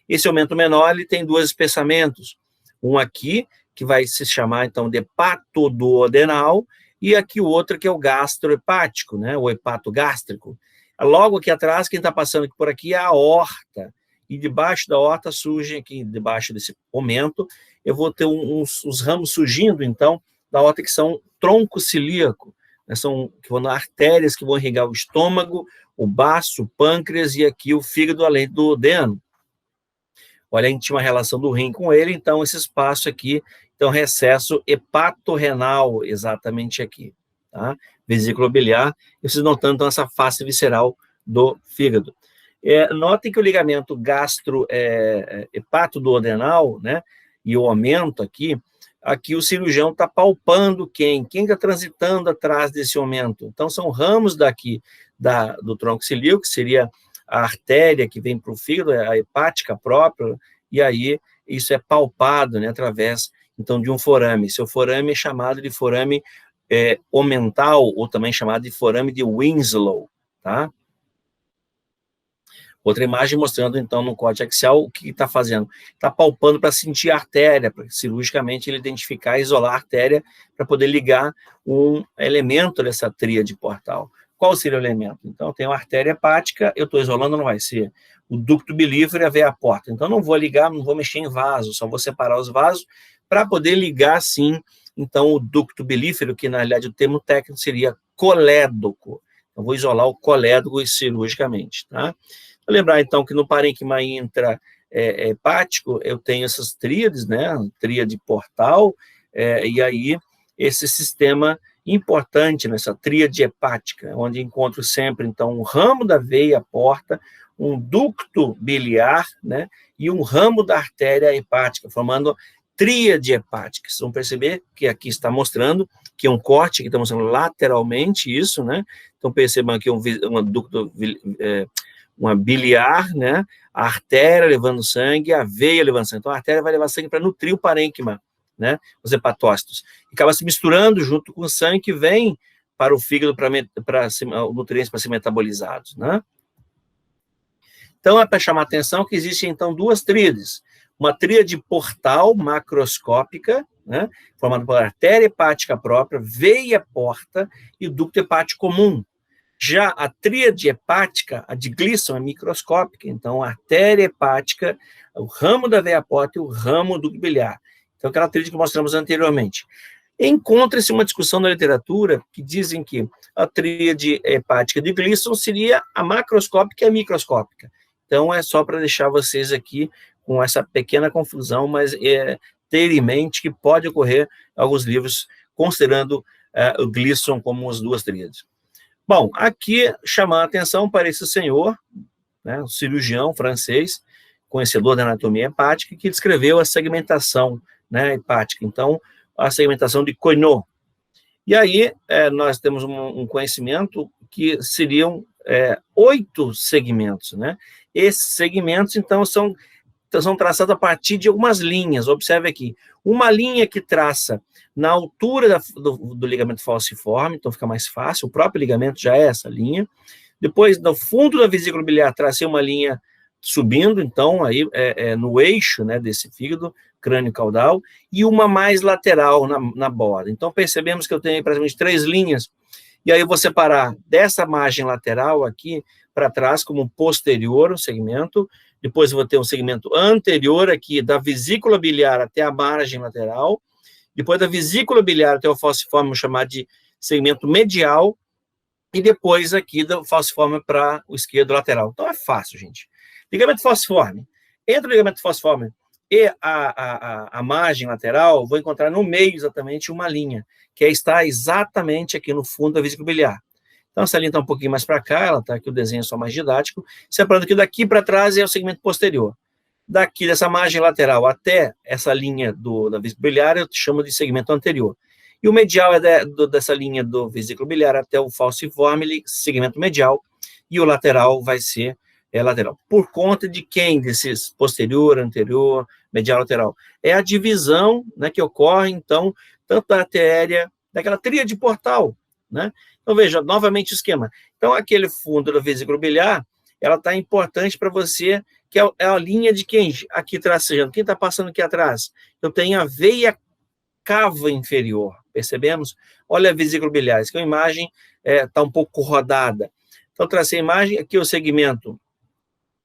Esse aumento menor, ele tem 2 espessamentos. Um aqui, que vai se chamar, então, de hepatoduodenal, e aqui o outro que é o gastrohepático, né, o hepato gástrico. Logo aqui atrás, quem está passando por aqui é a aorta, e debaixo da aorta surge aqui, debaixo desse aumento, eu vou ter uns ramos surgindo, então, da aorta que são tronco cilíaco, né, que vão dar artérias que vão irrigar o estômago, o baço, o pâncreas e aqui o fígado, além do duodeno. Olha a íntima relação do rim com ele, então, esse espaço aqui, então, recesso hepatorrenal, exatamente aqui, tá? Vesícula biliar, e vocês notando, então, essa face visceral do fígado. Notem que o ligamento hepatoduodenal, né, e o aumento aqui o cirurgião está palpando quem está transitando atrás desse aumento. Então, são ramos daqui do tronco cilíaco, que seria a artéria que vem para o fígado, a hepática própria, e aí isso é palpado, né, através, então, de um forame. Esse forame é chamado de forame omental, ou também chamado de forame de Winslow, tá? Outra imagem mostrando, então, no corte axial, o que está fazendo? Está palpando para sentir a artéria, para cirurgicamente ele identificar e isolar a artéria para poder ligar um elemento dessa tríade portal. Qual seria o elemento? Então, tem uma artéria hepática, eu estou isolando, não vai ser o ducto bilífero e a veia porta. Então, não vou ligar, não vou mexer em vaso, só vou separar os vasos para poder ligar, sim, então, o ducto bilífero, que, na realidade, o termo técnico seria colédoco. Eu vou isolar o colédoco cirurgicamente, tá? Vou lembrar, então, que no parênquima intra-hepático eu tenho essas tríades, né? Tríade portal, e aí esse sistema importante nessa tríade hepática, onde encontro sempre, então, um ramo da veia porta, um ducto biliar, né? E um ramo da artéria hepática, formando tríade hepática. Vocês vão perceber que aqui está mostrando que é um corte, que está mostrando lateralmente isso, né? Então, percebam aqui um ducto uma biliar, né? A artéria levando sangue, a veia levando sangue. Então, a artéria vai levar sangue para nutrir o parênquima, né? Os hepatócitos. E acaba se misturando junto com o sangue que vem para o fígado, para nutrientes para ser metabolizados, né? Então, é para chamar a atenção que existem, então, duas tríades. Uma tríade portal macroscópica, né, formada por artéria hepática própria, veia porta e ducto hepático comum. Já a tríade hepática, a de Gleason, é microscópica. Então, a artéria hepática, o ramo da veia porta e o ramo do ducto biliar. Então, aquela tríade que mostramos anteriormente. Encontra-se uma discussão na literatura que dizem que a tríade hepática de Gleason seria a macroscópica e a microscópica. Então, é só para deixar vocês aqui com essa pequena confusão, mas ter em mente que pode ocorrer alguns livros considerando o Gleason como as duas tríades. Bom, aqui chamando a atenção para esse senhor, né, um cirurgião francês, conhecedor da anatomia hepática, que descreveu a segmentação, né, hepática. Então, a segmentação de Cournot. E aí, nós temos um conhecimento que seriam 8 segmentos, né? Esses segmentos, então, são traçados a partir de algumas linhas. Observe aqui, uma linha que traça na altura do ligamento falciforme, então fica mais fácil, o próprio ligamento já é essa linha. Depois, no fundo da vesícula biliar, tracei uma linha subindo, então, aí no eixo, né, desse fígado, crânio caudal, e uma mais lateral na borda. Então, percebemos que eu tenho praticamente 3 linhas, e aí eu vou separar dessa margem lateral aqui para trás como posterior, um segmento. Depois eu vou ter um segmento anterior aqui da vesícula biliar até a margem lateral. Depois da vesícula biliar até o falciforme, vou chamar de segmento medial. E depois aqui do falciforme para o esquerdo lateral. Então é fácil, gente. Ligamento falciforme. Entre o ligamento falciforme e a margem lateral, vou encontrar no meio exatamente uma linha, que está exatamente aqui no fundo da vesícula biliar. Então, essa linha está um pouquinho mais para cá, ela está aqui, o desenho é só mais didático, separando que daqui para trás é o segmento posterior. Daqui, dessa margem lateral até essa linha da vesícula biliar, eu chamo de segmento anterior. E o medial é dessa linha do vesículo biliar até o falciforme, segmento medial, e o lateral vai ser lateral. Por conta de quem? Desses posterior, anterior, medial, lateral. É a divisão, né, que ocorre, então, tanto da artéria, daquela tríade portal, né? Então, veja, novamente o esquema. Então, aquele fundo da vesícula biliar, ela está importante para você, que é a linha de quem? Aqui tracejando. Quem está passando aqui atrás? Eu tenho a veia cava inferior, percebemos? Olha a vesícula biliar, essa aqui é uma imagem, está um pouco rodada. Então, tracei a imagem, aqui o segmento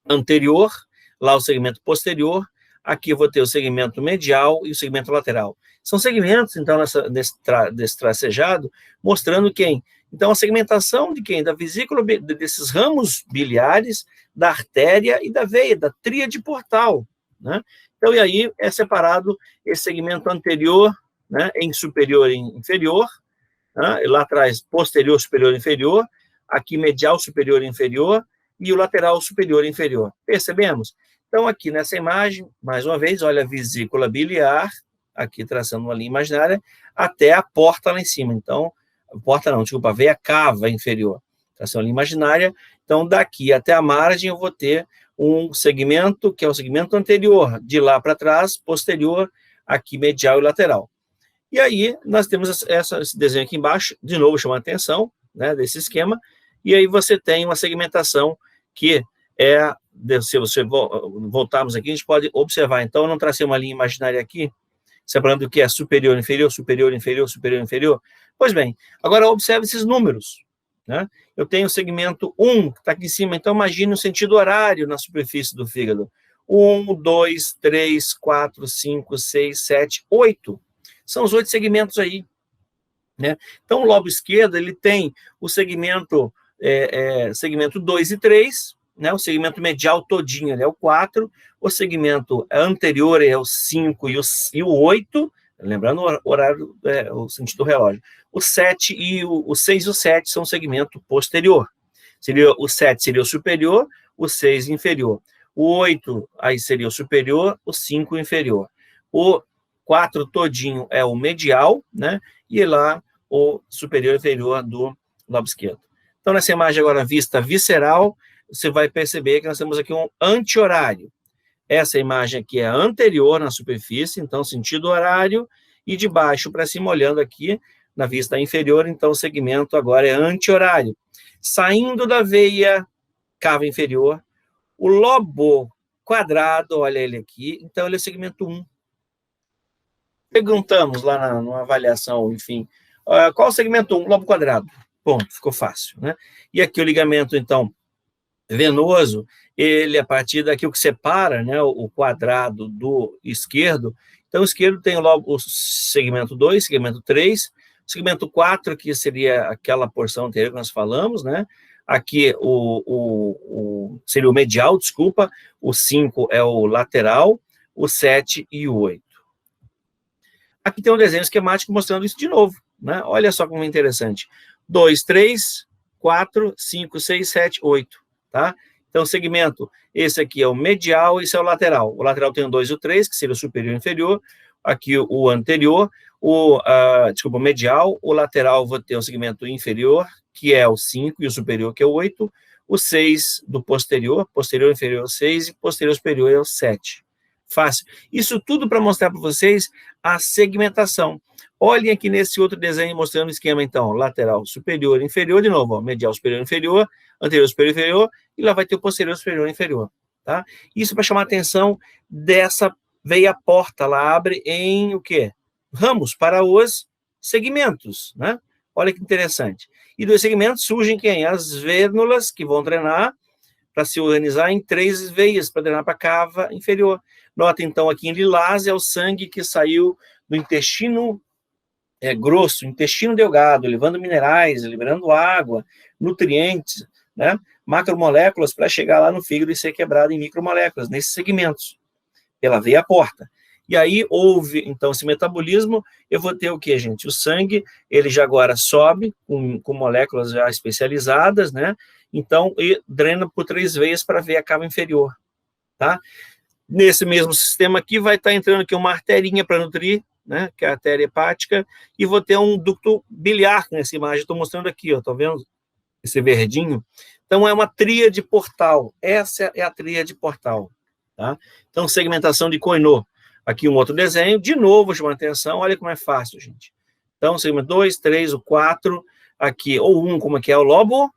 anterior, lá o segmento posterior, aqui eu vou ter o segmento medial e o segmento lateral. São segmentos, então, desse tracejado, mostrando quem? Então, a segmentação de quem? Da vesícula, desses ramos biliares, da artéria e da veia, da tríade portal, né? Então, e aí é separado esse segmento anterior, né, em superior e inferior, né, lá atrás posterior, superior e inferior, aqui medial, superior e inferior, e o lateral, superior e inferior. Percebemos? Então, aqui nessa imagem, mais uma vez, olha a vesícula biliar, aqui traçando uma linha imaginária, até a porta lá em cima. Então, porta não, desculpa, a veia cava inferior, traçando a linha imaginária. Então, daqui até a margem, eu vou ter um segmento, que é o segmento anterior, de lá para trás, posterior, aqui medial e lateral. E aí, nós temos esse desenho aqui embaixo, de novo chamando a atenção, né, desse esquema, e aí você tem uma segmentação que se você voltarmos aqui, a gente pode observar. Então, eu não tracei uma linha imaginária aqui, separando o que é superior, inferior, superior, inferior, superior, inferior. Pois bem, agora observe esses números, né? Eu tenho o segmento 1, que está aqui em cima, então imagine o sentido horário na superfície do fígado. 1, 2, 3, 4, 5, 6, 7, 8. São os 8 segmentos aí, né? Então, o lobo esquerdo, ele tem o segmento 2 e 3, né? O segmento medial todinho ele é o 4, o segmento anterior é o 5 e o 8, lembrando o horário, o sentido do relógio. O 7 e o 6 e o 7 são o segmento posterior. O 7 seria o superior, o 6 inferior. O 8 aí seria o superior, o 5 inferior. O 4 todinho é o medial, né? E lá o superior e inferior do lobo esquerdo. Então, nessa imagem agora vista visceral, você vai perceber que nós temos aqui um anti-horário. Essa imagem aqui é anterior na superfície, então sentido horário, e de baixo para cima, olhando aqui na vista inferior, então o segmento agora é anti-horário. Saindo da veia cava inferior, o lobo quadrado, olha ele aqui, então ele é o segmento 1. Perguntamos lá numa avaliação, enfim, qual o segmento 1? Lobo quadrado. Ponto, ficou fácil, né? E aqui o ligamento, então, venoso, ele, a partir daqui, o que separa, né, o quadrado do esquerdo, então o esquerdo tem o segmento 2, segmento 3, segmento 4, que seria aquela porção anterior que nós falamos, né? Aqui seria o medial, desculpa, o 5 é o lateral, o 7 e o 8. Aqui tem um desenho esquemático mostrando isso de novo, né? Olha só como é interessante. 2, 3, 4, 5, 6, 7, 8, tá? Então, segmento, esse aqui é o medial, esse é o lateral. O lateral tem o 2 e o 3, que seria o superior e inferior. Aqui o anterior, o medial, o lateral vou ter o segmento inferior, que é o 5, e o superior, que é o 8. O 6 do posterior e inferior é o 6, e posterior e superior é o 7. Fácil. Isso tudo para mostrar para vocês a segmentação. Olhem aqui nesse outro desenho mostrando o esquema, então, lateral, superior, inferior, de novo, ó, medial, superior, inferior, anterior, superior, inferior, e lá vai ter o posterior, superior, inferior, tá? Isso para chamar a atenção dessa veia porta, ela abre em o quê? Ramos para os segmentos, né? Olha que interessante. E dos segmentos surgem quem? As vênulas que vão drenar para se organizar em 3 veias, para drenar para a cava inferior. Nota, então, aqui em lilás é o sangue que saiu do intestino grosso, intestino delgado, levando minerais, liberando água, nutrientes, né? Macromoléculas para chegar lá no fígado e ser quebrado em micromoléculas, nesses segmentos, pela veia porta. E aí houve, então, esse metabolismo, eu vou ter o quê, gente? O sangue, ele já agora sobe com moléculas já especializadas, né? Então, e drena por 3 veias para a veia cava inferior, tá? Nesse mesmo sistema aqui vai estar entrando aqui uma arterinha para nutrir, né, que é a artéria hepática, e vou ter um ducto biliar nessa imagem, estou mostrando aqui, ó, estão vendo esse verdinho? Então, é uma tríade portal, essa é a tríade portal, tá? Então, segmentação de Coinot. Aqui um outro desenho, de novo, chamando a atenção, olha como é fácil, gente. Então, segmento 2, 3, o 4, aqui, ou 1, como é que é o lobo?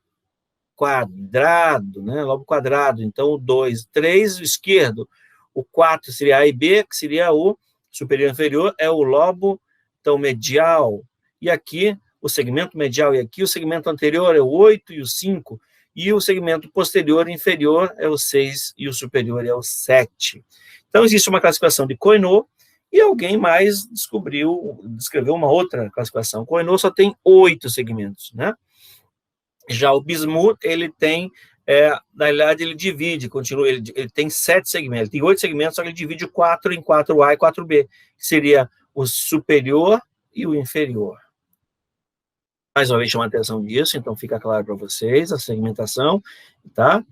Quadrado, né, lobo quadrado, então o 2, 3, o esquerdo, o 4 seria A e B, que seria o superior e inferior, é o lobo, então, medial, e aqui o segmento medial, e aqui o segmento anterior é o 8 e o 5, e o segmento posterior e inferior é o 6 e o superior é o 7. Então, existe uma classificação de Coinot, e alguém mais descreveu uma outra classificação. Coinot só tem 8 segmentos, né? Já o Bismuth, ele tem, na realidade, ele divide, ele tem 7 segmentos, ele tem 8 segmentos, só que ele divide 4 em 4A e 4B, que seria o superior e o inferior. Mais uma vez, chama a atenção disso, então fica claro para vocês a segmentação, tá?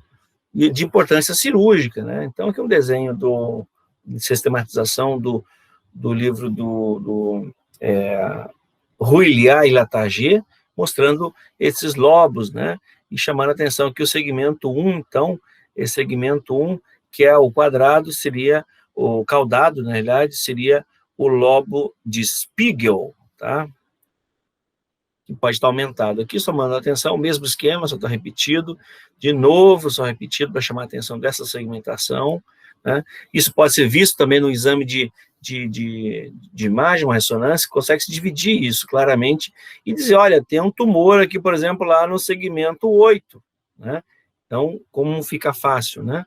E de importância cirúrgica, né? Então, aqui é um desenho de sistematização do livro do Rouliat e Latagier, mostrando esses lobos, né? E chamando a atenção que o segmento 1, então, esse segmento 1, que é o quadrado, seria o caudado, na realidade, seria o lobo de Spiegel, tá? Que pode estar aumentado. Aqui, só mandando a atenção, o mesmo esquema, só está repetido, de novo, só repetido para chamar a atenção dessa segmentação, né? Isso pode ser visto também no exame de imagem, uma ressonância, consegue se dividir isso claramente e dizer, olha, tem um tumor aqui, por exemplo, lá no segmento 8, né? Então, como fica fácil, né?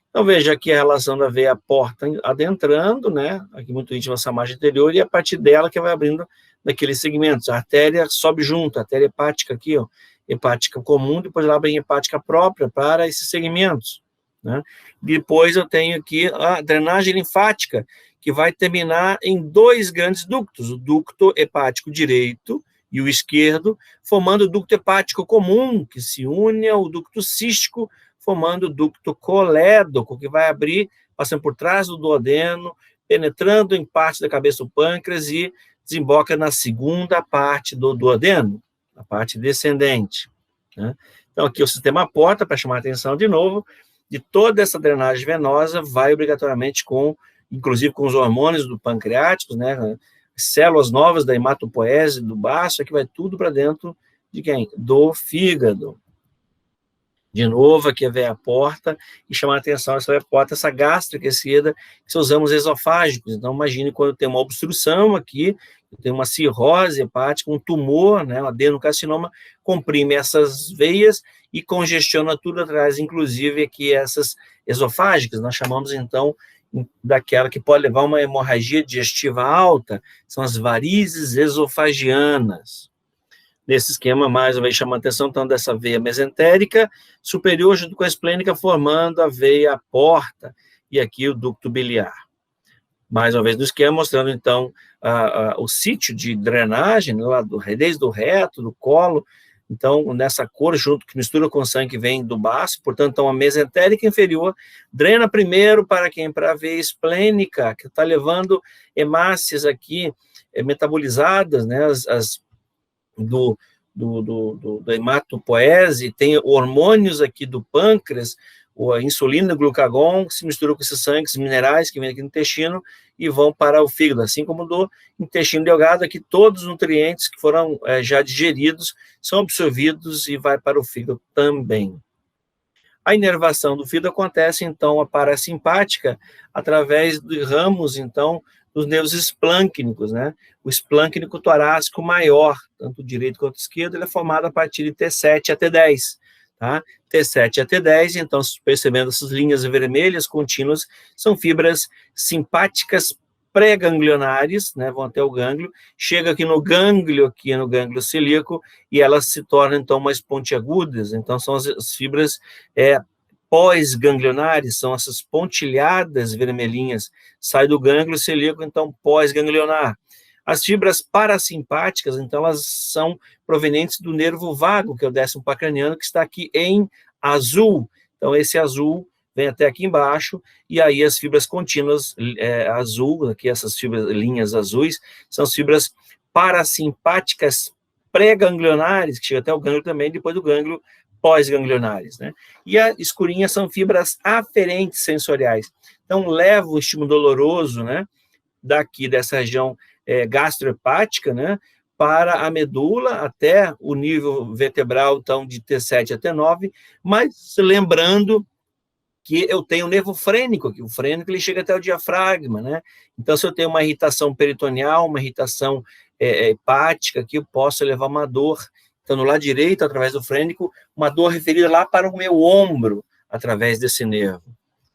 Então, veja aqui a relação da veia porta adentrando, né? Aqui muito íntima essa margem anterior, e a partir dela que vai abrindo naqueles segmentos. A artéria sobe junto, a artéria hepática aqui, ó, hepática comum, depois ela abre hepática própria para esses segmentos, né? Depois eu tenho aqui a drenagem linfática, que vai terminar em 2 grandes ductos, o ducto hepático direito e o esquerdo, formando o ducto hepático comum, que se une ao ducto cístico, formando o ducto colédoco, que vai abrir, passando por trás do duodeno, penetrando em parte da cabeça do pâncreas e desemboca na segunda parte do duodeno, a parte descendente, né? Então, aqui o sistema porta, para chamar a atenção de novo, de toda essa drenagem venosa, vai obrigatoriamente inclusive com os hormônios do pancreáticos, né, células novas da hematopoese, do baço, que vai tudo para dentro de quem? Do fígado. De novo, aqui vem a porta, e chamar a atenção essa porta, essa gástrica esquerda, que são os ramos esofágicos. Então, imagine quando tem uma obstrução aqui, tem uma cirrose hepática, um tumor, né, um adenocarcinoma, comprime essas veias e congestiona tudo atrás, inclusive aqui essas esofágicas. Nós chamamos, então, daquela que pode levar a uma hemorragia digestiva alta, são as varizes esofagianas. Nesse esquema, mais uma vez, chama a atenção, então, dessa veia mesentérica superior junto com a esplênica, formando a veia porta, e aqui o ducto biliar. Mais uma vez no esquema, mostrando, então, o sítio de drenagem, lá desde o reto, do colo, então, nessa cor, junto, que mistura com o sangue que vem do baço, portanto, então, a mesentérica inferior drena primeiro para quem? Para a veia esplênica, que está levando hemácias aqui, metabolizadas, né, da hematopoese, tem hormônios aqui do pâncreas, a insulina e o glucagon, que se misturam com esses sangues minerais que vêm aqui no intestino e vão para o fígado, assim como do intestino delgado, aqui todos os nutrientes que foram já digeridos são absorvidos e vai para o fígado também. A inervação do fígado acontece, então, a parasimpática, através de ramos, então, dos nervos esplâncnicos, né? O esplâncnico torácico maior, tanto o direito quanto o esquerdo, ele é formado a partir de T7 a T10, tá? T7 a T10, então, percebendo essas linhas vermelhas contínuas, são fibras simpáticas pré-ganglionares, né? Vão até o gânglio, chega aqui no gânglio celíaco, e elas se tornam, então, mais pontiagudas, então, são as fibras pós-ganglionares, são essas pontilhadas vermelhinhas, sai do gânglio celíaco, então pós-ganglionar. As fibras parasimpáticas, então, elas são provenientes do nervo vago, que é o 10º craniano, que está aqui em azul. Então, esse azul vem até aqui embaixo, e aí as fibras contínuas azul, aqui essas fibras, linhas azuis, são as fibras parasimpáticas pré-ganglionares, que chega até o gânglio também, depois do gânglio pós-ganglionares, né? E a escurinha são fibras aferentes sensoriais. Então, leva o estímulo doloroso, né, daqui dessa região gastrohepática, né, para a medula, até o nível vertebral, então, de T7 a T9, mas lembrando que eu tenho o nervo frênico aqui, o frênico ele chega até o diafragma, né? Então, se eu tenho uma irritação peritoneal, uma irritação hepática, aqui eu posso levar uma dor. Então, no lado direito, através do frênico, uma dor referida lá para o meu ombro, através desse nervo,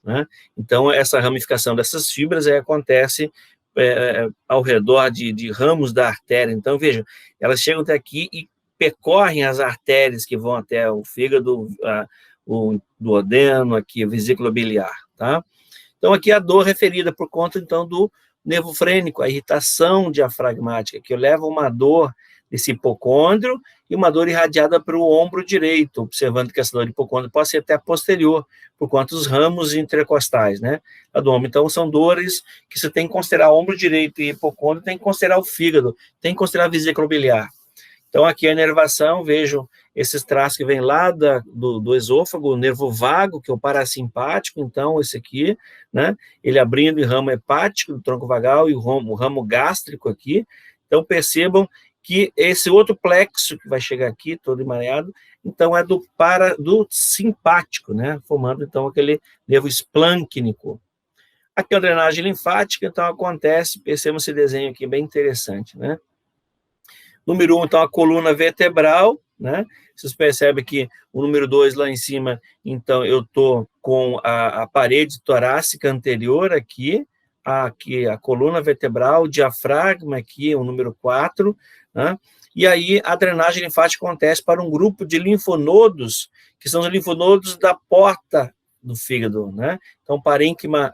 né? Então, essa ramificação dessas fibras acontece ao redor de ramos da artéria. Então, vejam, elas chegam até aqui e percorrem as artérias que vão até o fígado, o duodeno, aqui, a vesícula biliar, tá? Então, aqui a dor referida por conta, então, do nervo frênico, a irritação diafragmática, que leva uma dor desse hipocôndrio e uma dor irradiada para o ombro direito, observando que essa dor de hipocôndrio pode ser até posterior, por conta dos ramos intercostais, né, do ombro. Então, são dores que você tem que considerar ombro direito e hipocôndrio, tem que considerar o fígado, tem que considerar a vesícula biliar. Então, aqui a inervação, vejam esses traços que vêm lá do esôfago, o nervo vago, que é o parasimpático, então, esse aqui, né, ele abrindo em ramo hepático, do tronco vagal, e o ramo gástrico aqui. Então, percebam que esse outro plexo que vai chegar aqui, todo emaranhado, então é do simpático, né, formando, então, aquele nervo esplâncnico. Aqui a drenagem linfática, então, acontece, percebam esse desenho aqui, bem interessante, né. Número 1, então, a coluna vertebral, né? Vocês percebem que o número 2 lá em cima, então, eu estou com a parede torácica anterior aqui a coluna vertebral, o diafragma aqui, o número 4, né? E aí a drenagem linfática acontece para um grupo de linfonodos, que são os linfonodos da porta do fígado, né? Então, o parênquima,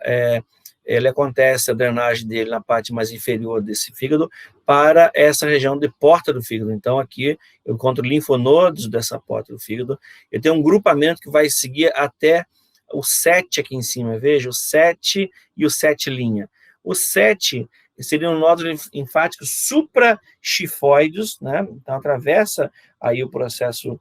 ele acontece, a drenagem dele na parte mais inferior desse fígado, para essa região de porta do fígado. Então, aqui eu encontro linfonodos dessa porta do fígado. Eu tenho um grupamento que vai seguir até o 7 aqui em cima, veja, o 7 e o 7'. O 7 seriam nódulos linfáticos suprachifoides, né? Então, atravessa aí o processo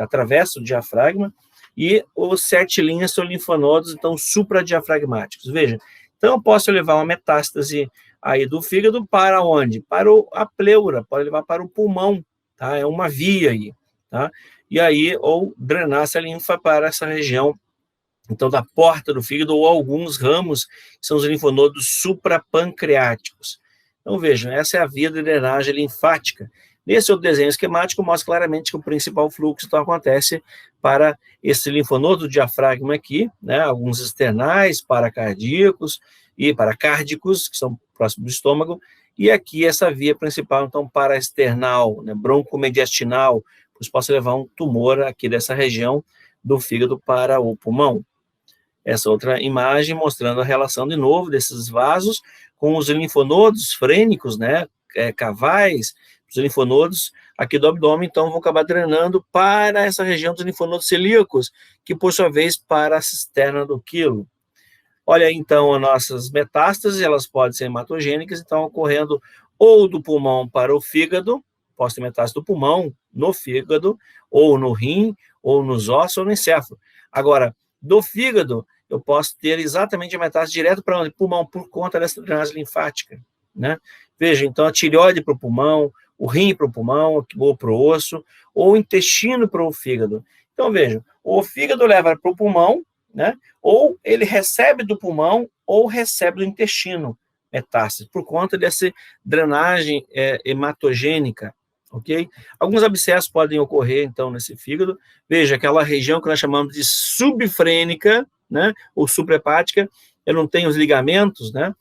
atravessa o diafragma, e os 7 linhas são linfonodos, então, supradiafragmáticos. Veja, então eu posso levar uma metástase aí do fígado para onde? Para a pleura, pode levar para o pulmão, tá? É uma via aí, tá? E aí, ou drenar essa linfa para essa região, então, da porta do fígado, ou alguns ramos, que são os linfonodos suprapancreáticos. Então, vejam, essa é a via de drenagem linfática. Nesse outro desenho esquemático, mostra claramente que o principal fluxo então, acontece para esse linfonodo do diafragma aqui, né, alguns externais, paracardíacos e paracárdicos, que são próximos do estômago, e aqui essa via principal, então, paraexternal, né, broncomediastinal, pois possa levar um tumor aqui dessa região do fígado para o pulmão. Essa outra imagem mostrando a relação, de novo, desses vasos com os linfonodos frênicos, né, cavais, os linfonodos aqui do abdômen, então, vão acabar drenando para essa região dos linfonodos celíacos, que, por sua vez, para a cisterna do quilo. Olha, então, as nossas metástases, elas podem ser hematogênicas, então, ocorrendo ou do pulmão para o fígado, posso ter metástase do pulmão no fígado, ou no rim, ou nos ossos, ou no encéfalo. Agora, do fígado, eu posso ter exatamente a metástase direto para onde? Pulmão, por conta dessa drenagem linfática, né? Veja, então, a tireoide para o pulmão, o rim para o pulmão, ou para o osso, ou o intestino para o fígado. Então, veja, o fígado leva para o pulmão, né? Ou ele recebe do pulmão, ou recebe do intestino metástase, por conta dessa drenagem hematogênica, ok? Alguns abscessos podem ocorrer, então, nesse fígado. Veja, aquela região que nós chamamos de subfrênica, né, ou suprahepática, eu não tenho os ligamentos, né,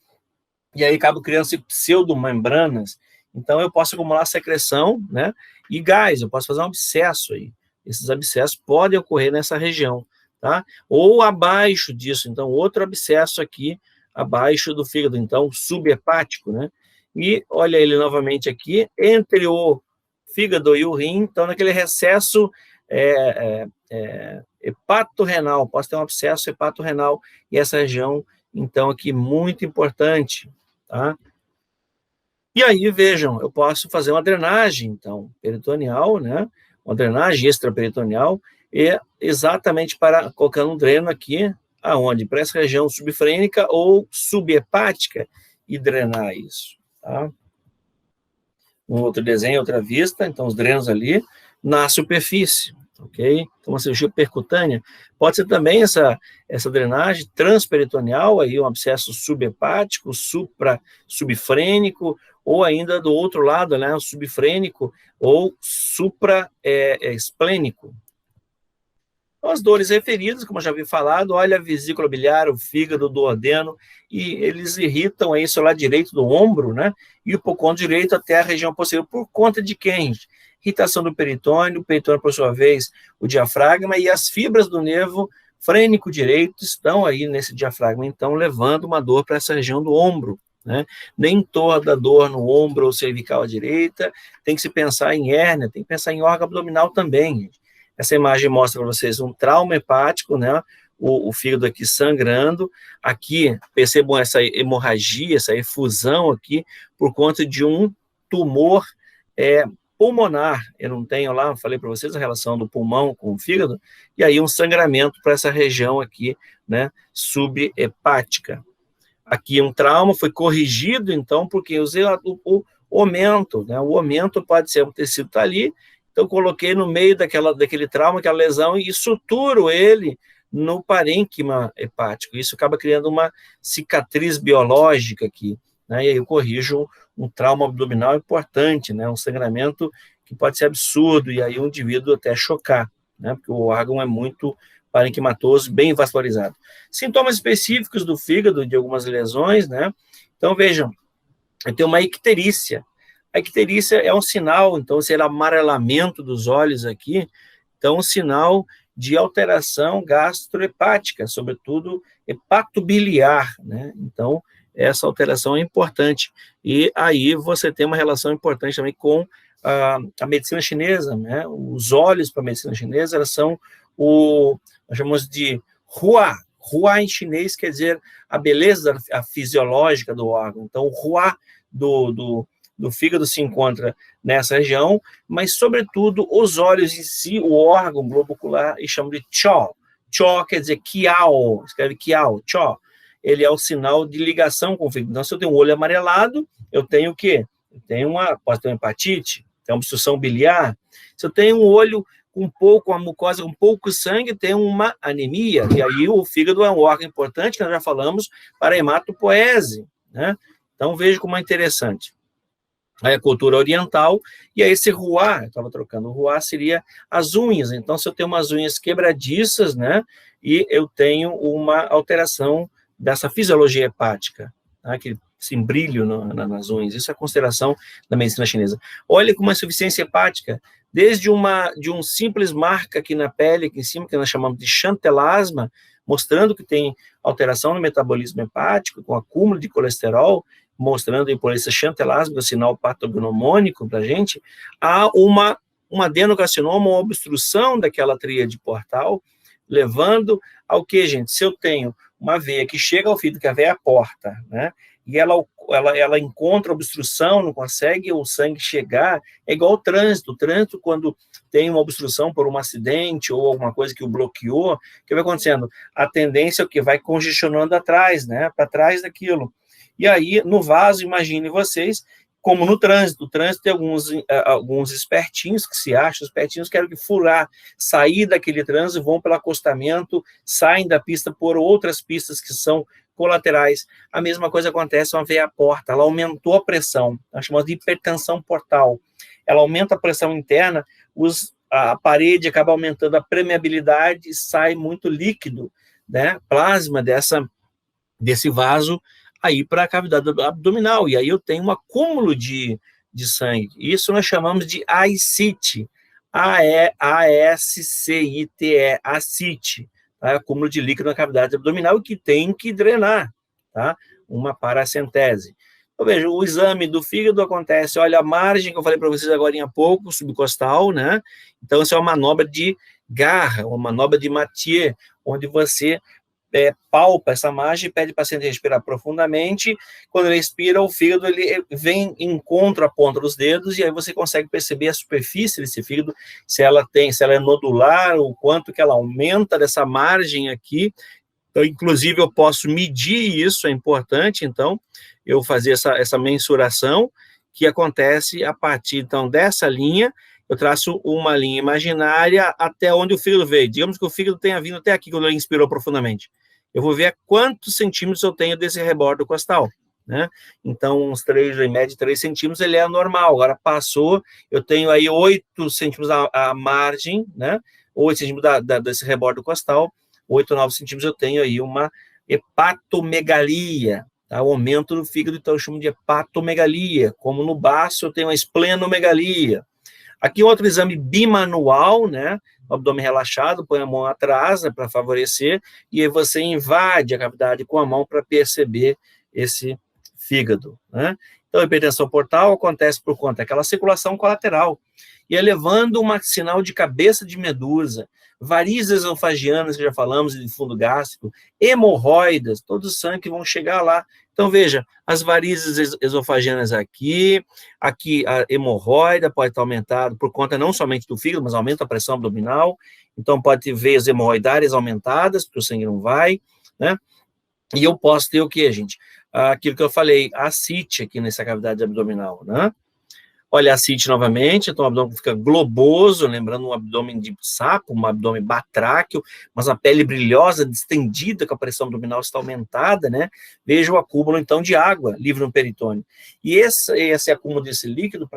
e aí acabo criando pseudomembranas, então eu posso acumular secreção, né, e gás, eu posso fazer um abscesso aí. Esses abscessos podem ocorrer nessa região, tá? Ou abaixo disso, então, outro abscesso aqui, abaixo do fígado, então, subhepático, né? E olha ele novamente aqui, entre o fígado e o rim, então, naquele recesso hepatorrenal, posso ter um abscesso hepatorrenal, e essa região, então, aqui, muito importante, tá? E aí, vejam, eu posso fazer uma drenagem, então, peritoneal, né? Uma drenagem extraperitoneal, e exatamente para colocando um dreno aqui, aonde? Para essa região subfrênica ou subhepática, e drenar isso, tá? Um outro desenho, outra vista, então os drenos ali na superfície, ok? Então, uma cirurgia percutânea pode ser também essa drenagem transperitoneal, aí um abscesso subhepático, subfrênico, ou ainda do outro lado, né, o subfrênico ou supraesplênico. Então, as dores referidas, como eu já havia falado, olha a vesícula biliar, o fígado, o duodeno, e eles irritam aí o lado direito do ombro, né? E o hipocôndrio direito até a região posterior, por conta de quem? Irritação do peritônio, por sua vez, o diafragma, e as fibras do nervo frênico direito estão aí nesse diafragma, então, levando uma dor para essa região do ombro, né? Nem toda dor no ombro ou cervical à direita, tem que se pensar em hérnia, tem que pensar em órgão abdominal também, gente. Essa imagem mostra para vocês um trauma hepático, né? O fígado aqui sangrando. Aqui, percebam essa hemorragia, essa efusão aqui, por conta de um tumor pulmonar. Eu não tenho lá, falei para vocês, a relação do pulmão com o fígado, e aí um sangramento para essa região aqui, né? Subhepática. Aqui um trauma foi corrigido, então, porque usei o aumento, né? O aumento pode ser um tecido tá ali. Então, coloquei no meio daquele trauma, aquela lesão, e suturo ele no parênquima hepático. Isso acaba criando uma cicatriz biológica aqui, né? E aí eu corrijo um trauma abdominal importante, né? Um sangramento que pode ser absurdo, e aí o indivíduo até chocar, né? Porque o órgão é muito parenquimatoso, bem vascularizado. Sintomas específicos do fígado, de algumas lesões, né? Então, vejam, eu tenho uma icterícia. A icterícia é um sinal, então, esse amarelamento dos olhos aqui, então, um sinal de alteração gastrohepática, sobretudo hepatobiliar, né? Então, essa alteração é importante. E aí você tem uma relação importante também com a medicina chinesa, né? Os olhos para a medicina chinesa, elas são nós chamamos de hua. Hua em chinês quer dizer a beleza fisiológica do órgão. Então, o hua do do fígado se encontra nessa região, mas, sobretudo, os olhos em si, o órgão globo ocular, e chamam de chaw. Chaw quer dizer kiao, escreve kiao, chaw. Ele é o sinal de ligação com o fígado. Então, se eu tenho um olho amarelado, eu tenho o quê? Eu tenho posso ter uma hepatite, tem uma obstrução biliar. Se eu tenho um olho com uma mucosa com pouco sangue, tem uma anemia. E aí o fígado é um órgão importante, que nós já falamos, para a hematopoese, né? Então, veja como é interessante. Aí a cultura oriental, e aí esse ruá, eu estava trocando, o ruá seria as unhas. Então, se eu tenho umas unhas quebradiças, né, e eu tenho uma alteração dessa fisiologia hepática, tá, aquele brilho nas unhas, isso é a consideração da medicina chinesa. Olha como a insuficiência hepática, desde de um simples marca aqui na pele, aqui em cima, que nós chamamos de xantelasma, mostrando que tem alteração no metabolismo hepático, com acúmulo de colesterol, mostrando por esse xantelasma, o sinal patognomônico para a gente, há um adenocarcinoma, uma obstrução daquela tríade portal, levando ao que, gente? Se eu tenho uma veia que chega ao fígado, que a veia é a porta, né? E ela encontra obstrução, não consegue o sangue chegar, é igual ao trânsito. O trânsito, quando tem uma obstrução por um acidente ou alguma coisa que o bloqueou, o que vai acontecendo? A tendência é o que? Vai congestionando atrás, né? Para trás daquilo. E aí, no vaso, imagine vocês, como no trânsito. O trânsito tem alguns espertinhos que se acham, os espertinhos querem que furar, sair daquele trânsito, vão pelo acostamento, saem da pista por outras pistas que são colaterais. A mesma coisa acontece com a veia porta, ela aumentou a pressão, nós chamamos de hipertensão portal. Ela aumenta a pressão interna, a parede acaba aumentando a permeabilidade e sai muito líquido, né, plasma desse vaso, aí para a cavidade abdominal, e aí eu tenho um acúmulo de sangue. Isso nós chamamos de ascite, A-E-A-S-C-I-T-E, ascite, tá? Acúmulo de líquido na cavidade abdominal e que tem que drenar, tá? Uma paracentese. Então, veja, o exame do fígado acontece, olha a margem que eu falei para vocês agora há pouco, subcostal, né? Então, isso é uma manobra de garra, uma manobra de Mathieu, onde você palpa essa margem, pede o paciente respirar profundamente. Quando ele respira, o fígado ele vem, encontra a ponta dos dedos, e aí você consegue perceber a superfície desse fígado, se ela é nodular, o quanto que ela aumenta dessa margem aqui. Então, inclusive, eu posso medir isso, é importante, então, eu fazer essa mensuração, que acontece a partir, então, dessa linha. Eu traço uma linha imaginária até onde o fígado veio. Digamos que o fígado tenha vindo até aqui, quando ele inspirou profundamente. Eu vou ver a quantos centímetros eu tenho desse rebordo costal, né? Então, uns 3, em média, 3 centímetros, ele é normal. Agora, passou, eu tenho aí 8 centímetros a margem, né? 8 centímetros desse rebordo costal, 8, 9 centímetros, eu tenho aí uma hepatomegalia, tá? O aumento do fígado, então, eu chamo de hepatomegalia. Como no baço, eu tenho uma esplenomegalia. Aqui outro exame bimanual, né? O abdômen relaxado, põe a mão atrás, né, para favorecer, e aí você invade a cavidade com a mão para perceber esse fígado, né? Então, a hipertensão portal acontece por conta daquela circulação colateral, e elevando um sinal de cabeça de medusa, varizes esofagianas, que já falamos, de fundo gástrico, hemorroidas, todo o sangue que vão chegar lá. Então, veja, as varizes esofagianas aqui a hemorroida pode estar aumentada por conta não somente do fígado, mas aumenta a pressão abdominal, então pode ter veias hemorroidárias aumentadas, porque o sangue não vai, né? E eu posso ter o quê, gente? Aquilo que eu falei, a ascite aqui nessa cavidade abdominal, né? Olha a ascite novamente, então o abdômen fica globoso, lembrando um abdômen de sapo, um abdômen batráqueo, mas a pele brilhosa, distendida, com a pressão abdominal está aumentada, né? Veja o acúmulo, então, de água livre no peritônio. E esse acúmulo desse líquido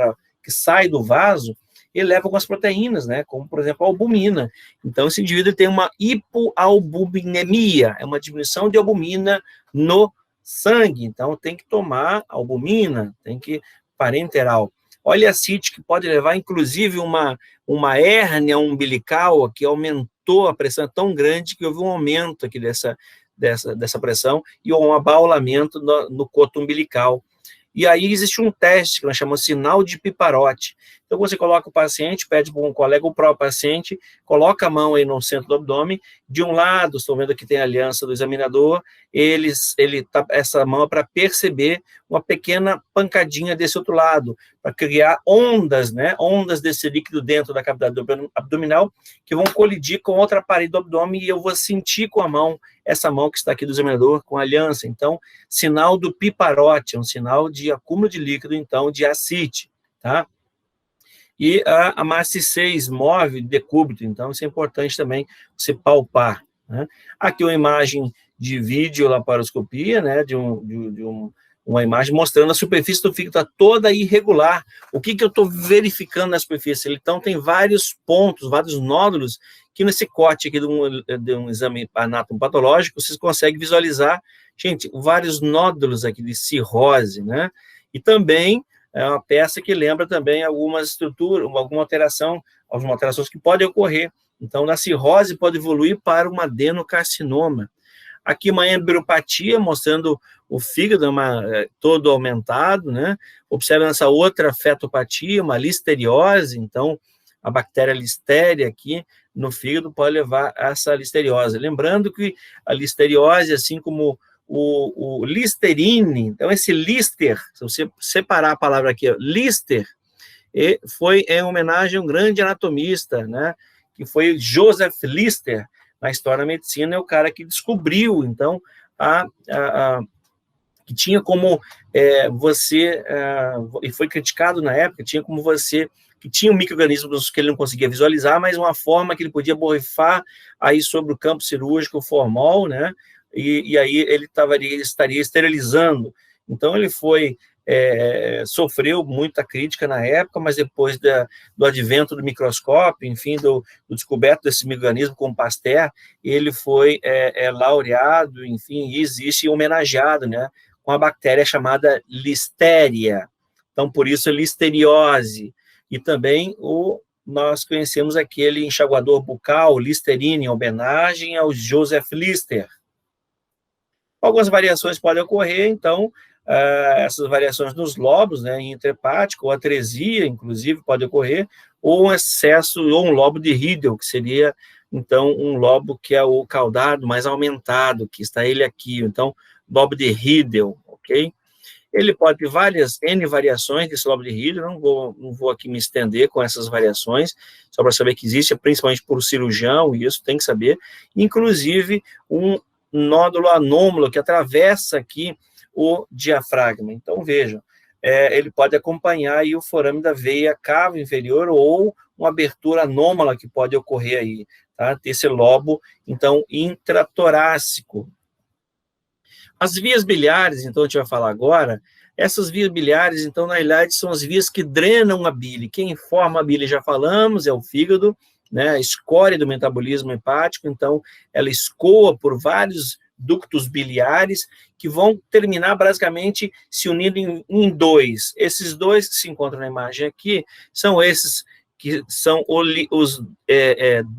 que sai do vaso, ele leva algumas proteínas, né? Como, por exemplo, a albumina. Então, esse indivíduo tem uma hipoalbuminemia, é uma diminuição de albumina no sangue. Então, tem que tomar albumina, tem que parenteral. Olha a ascite, que pode levar, inclusive, uma hérnia umbilical, que aumentou a pressão tão grande que houve um aumento aqui dessa pressão e um abaulamento no coto umbilical. E aí existe um teste que nós chamamos sinal de Piparote. Então, você coloca o paciente, pede para um colega, o próprio paciente, coloca a mão aí no centro do abdômen, de um lado, estão vendo que tem a aliança do examinador, essa mão é para perceber uma pequena pancadinha desse outro lado, para criar ondas, né, ondas desse líquido dentro da cavidade abdominal, que vão colidir com outra parede do abdômen, e eu vou sentir com a mão, essa mão que está aqui do examinador, com a aliança. Então, sinal do piparote, um sinal de acúmulo de líquido, então, de ascite, tá? E a massa 6 move decúbito, então isso é importante também você palpar, né? Aqui uma imagem de videolaparoscopia, né, uma imagem mostrando a superfície do fígado está toda irregular. O que eu estou verificando na superfície? Então tem vários pontos, vários nódulos, que nesse corte aqui de um exame anatomopatológico, vocês conseguem visualizar, gente, vários nódulos aqui de cirrose, né? E também é uma peça que lembra também algumas estruturas, algumas alterações que podem ocorrer. Então, na cirrose pode evoluir para um adenocarcinoma. Aqui uma embriopatia, mostrando o fígado todo aumentado, né? Observa essa outra fetopatia, uma listeriose, então a bactéria listéria aqui no fígado pode levar a essa listeriose. Lembrando que a listeriose, assim como o Listerine, então esse Lister, se você separar a palavra aqui, Lister, foi em homenagem a um grande anatomista, né, que foi Joseph Lister, na história da medicina, é o cara que descobriu, então, que tinha como e foi criticado na época, tinha como você, que tinha um micro-organismo que ele não conseguia visualizar, mas uma forma que ele podia borrifar aí sobre o campo cirúrgico, o formol, né, e aí ele estaria esterilizando. Então, ele sofreu muita crítica na época, mas depois do advento do microscópio, enfim, do descoberto desse micro-organismo com Pasteur, ele foi laureado, enfim, e existe homenageado, né, com a bactéria chamada Listeria. Então, por isso, listeriose. E também nós conhecemos aquele enxaguador bucal, Listerine, em homenagem ao Joseph Lister. Algumas variações podem ocorrer, então, essas variações nos lobos, né, intrahepático, ou atresia, inclusive, pode ocorrer, ou um excesso, ou um lobo de Riedel, que seria, então, um lobo que é o caudado mais aumentado, que está ele aqui, então, lobo de Riedel, ok? Ele pode ter N variações desse lobo de Riedel, não vou aqui me estender com essas variações, só para saber que existe, principalmente por cirurgião, e isso tem que saber, inclusive, um nódulo anômalo que atravessa aqui o diafragma. Então, vejam, ele pode acompanhar aí o forame da veia cava inferior ou uma abertura anômala que pode ocorrer aí, tá? Esse lobo, então, intratorácico. As vias biliares, então, a gente vai falar agora, essas vias biliares, então, na realidade, são as vias que drenam a bile. Quem forma a bile, já falamos, é o fígado, né, a escória do metabolismo hepático, então, ela escoa por vários ductos biliares, que vão terminar, basicamente, se unindo em dois. Esses dois que se encontram na imagem aqui, são esses que são os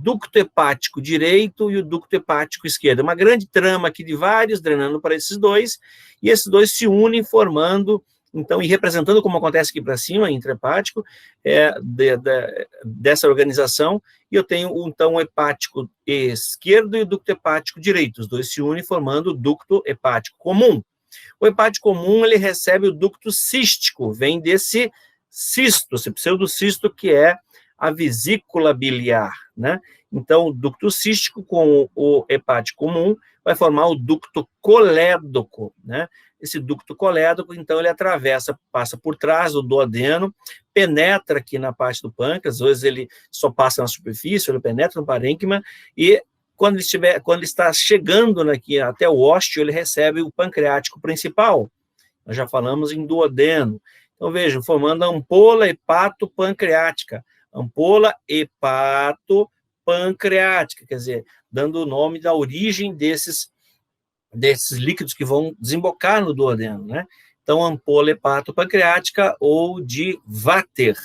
ducto hepático direito e o ducto hepático esquerdo. Uma grande trama aqui de vários drenando para esses dois, e esses dois se unem formando, então, e representando, como acontece aqui para cima, intrahepático, dessa organização, e eu tenho, então, o hepático esquerdo e o ducto hepático direito, os dois se unem formando o ducto hepático comum. O hepático comum, ele recebe o ducto cístico, vem desse cisto, esse pseudocisto, que é a vesícula biliar, né? Então, o ducto cístico com o hepático comum vai formar o ducto colédoco, né? Esse ducto colédoco, então, ele passa por trás do duodeno, penetra aqui na parte do pâncreas, às vezes ele só passa na superfície, ele penetra no parênquima, e quando ele está chegando aqui até o ósteo, ele recebe o pancreático principal. Nós já falamos em duodeno. Então, vejam, formando a ampola hepatopancreática. Ampola hepatopancreática, quer dizer, dando o nome da origem desses líquidos que vão desembocar no duodeno, né? Então, ampola hepatopancreática ou de Vater,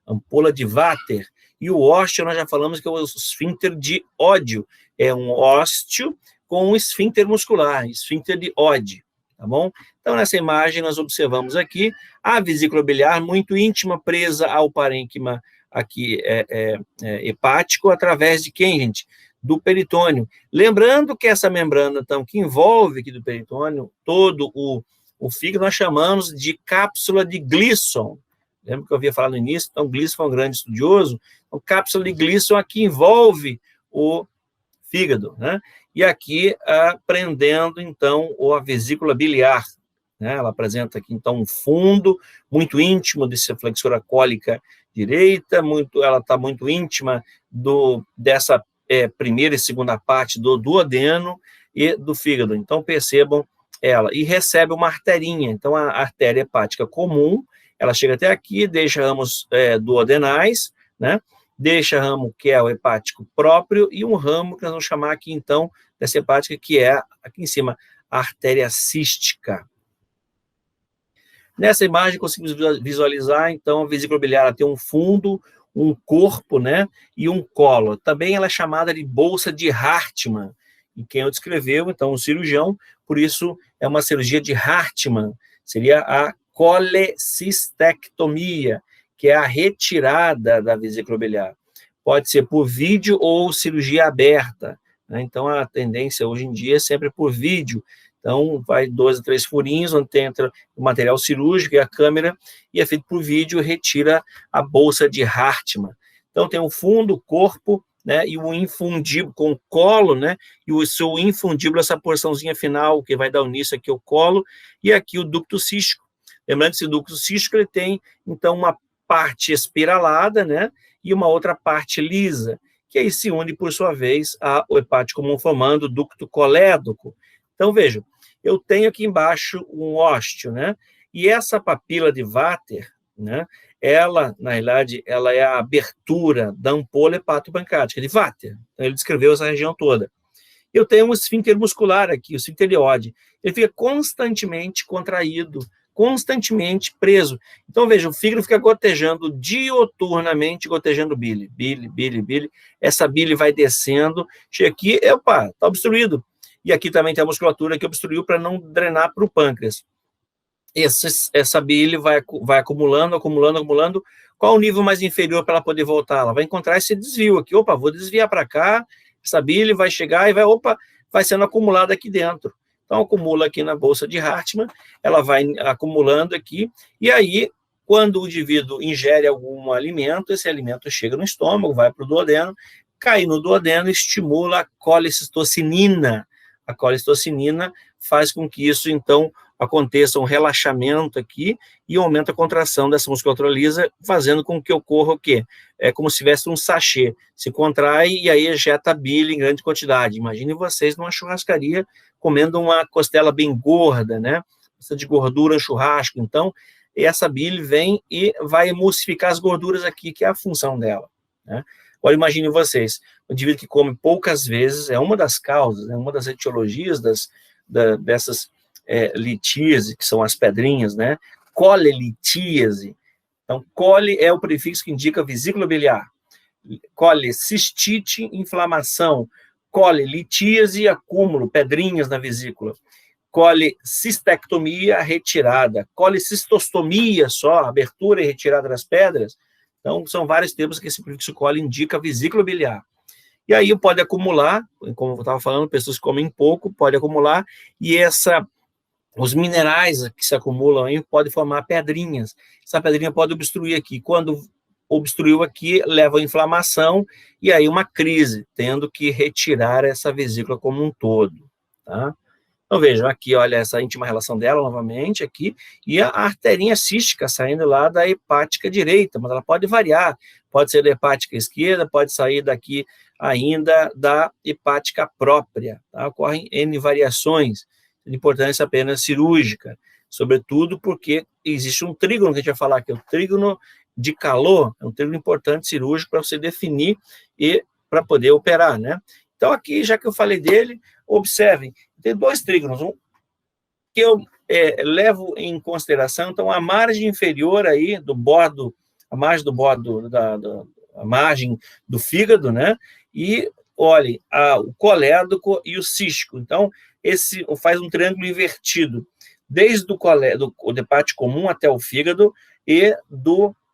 ampola de Vater. E o ósteo, nós já falamos que é o esfíncter de Ódio, é um ósteo com um esfíncter muscular, esfíncter de Oddi, tá bom? Então, nessa imagem, nós observamos aqui a vesícula biliar muito íntima, presa ao parênquima aqui hepático, através de quem, gente? Do peritônio. Lembrando que essa membrana, então, que envolve aqui do peritônio, todo o fígado, nós chamamos de cápsula de Gleason. Lembra que eu havia falado no início? Então, Gleason foi um grande estudioso. Então, cápsula de Gleason aqui envolve o fígado, né? E aqui prendendo, então, a vesícula biliar, né? Ela apresenta aqui, então, um fundo muito íntimo dessa flexura cólica direita, ela está muito íntima dessa primeira e segunda parte do duodeno e do fígado. Então, percebam ela. E recebe uma arterinha. Então, a artéria hepática comum, ela chega até aqui, deixa ramos duodenais, né? Deixa ramo que é o hepático próprio e um ramo que nós vamos chamar aqui, então, dessa hepática, que é, aqui em cima, a artéria cística. Nessa imagem, conseguimos visualizar, então, a vesícula biliar tem um fundo, um corpo, né, e um colo. Também ela é chamada de bolsa de Hartmann, e quem o descreveu, então, o cirurgião, por isso é uma cirurgia de Hartmann, seria a colecistectomia, que é a retirada da vesícula biliar. Pode ser por vídeo ou cirurgia aberta, né? Então, a tendência hoje em dia é sempre por vídeo. Então, vai 2 a 3 furinhos, onde entra o material cirúrgico e a câmera, e é feito por vídeo, retira a bolsa de Hartmann. Então, tem o fundo, o corpo, né, e o infundíbulo, com o colo, né, e o seu infundíbulo, essa porçãozinha final, que vai dar o início aqui ao colo, e aqui o ducto cístico. Lembrando que esse ducto cístico, ele tem, então, uma parte espiralada, né, e uma outra parte lisa, que aí se une, por sua vez, ao hepático comum, formando o ducto colédoco. Então, vejam, eu tenho aqui embaixo um ósteo, né, e essa papila de Vater, né, ela, na realidade, ela é a abertura da ampola hepatopancreática de Vater. Então, ele descreveu essa região toda. Eu tenho um esfíncter muscular aqui, o esfíncter de Oddi. Ele fica constantemente contraído, constantemente preso. Então, veja, o fígado fica gotejando dioturnamente, gotejando bile. Essa bile vai descendo, chega aqui, opa, está obstruído. E aqui também tem a musculatura que obstruiu para não drenar para o pâncreas. Essa bile vai acumulando. Qual o nível mais inferior para ela poder voltar? Ela vai encontrar esse desvio aqui. Opa, vou desviar para cá, essa bile vai chegar e vai sendo acumulada aqui dentro. Então, acumula aqui na bolsa de Hartmann, ela vai acumulando aqui, e aí, quando o indivíduo ingere algum alimento, esse alimento chega no estômago, vai para o duodeno, cai no duodeno, estimula a colecistocinina. A colecistocinina faz com que isso, então, aconteça um relaxamento aqui e aumenta a contração dessa musculatura lisa, fazendo com que ocorra o quê? É como se tivesse um sachê, se contrai e aí ejeta bile em grande quantidade. Imagine vocês numa churrascaria comendo uma costela bem gorda, né? Precisa de gordura no churrasco. Então, essa bile vem e vai emulsificar as gorduras aqui, que é a função dela, né? Agora, imagine vocês, o indivíduo que come poucas vezes, é uma das causas, né? Uma das etiologias dessas litíase, que são as pedrinhas, né? Colelitíase. Então, cole é o prefixo que indica vesícula biliar. Colecistite, inflamação. Colelitíase, acúmulo, pedrinhas na vesícula. Colecistectomia, retirada. Colecistostomia, só, abertura e retirada das pedras. Então, são vários termos que esse prefixo cole indica vesícula biliar. E aí pode acumular, como eu estava falando, pessoas que comem pouco, pode acumular, e os minerais que se acumulam aí podem formar pedrinhas. Essa pedrinha pode obstruir aqui. Quando obstruiu aqui, leva a inflamação e aí uma crise, tendo que retirar essa vesícula como um todo, tá? Então, vejam aqui, olha, essa íntima relação dela, novamente, aqui, e a arterinha cística saindo lá da hepática direita, mas ela pode variar, pode ser da hepática esquerda, pode sair daqui ainda da hepática própria, tá? Ocorrem N variações, de importância apenas cirúrgica, sobretudo porque existe um trígono que a gente vai falar aqui, o trígono de calor, é um trígono importante cirúrgico para você definir e para poder operar, né? Então, aqui, já que eu falei dele, observem, tem 2 trígonos, um que eu levo em consideração, então, a margem inferior aí do bordo, a margem do bordo, a margem do fígado, né? E, olhem, o colédoco e o cístico. Então, esse faz um triângulo invertido. desde o hepático comum até o fígado, e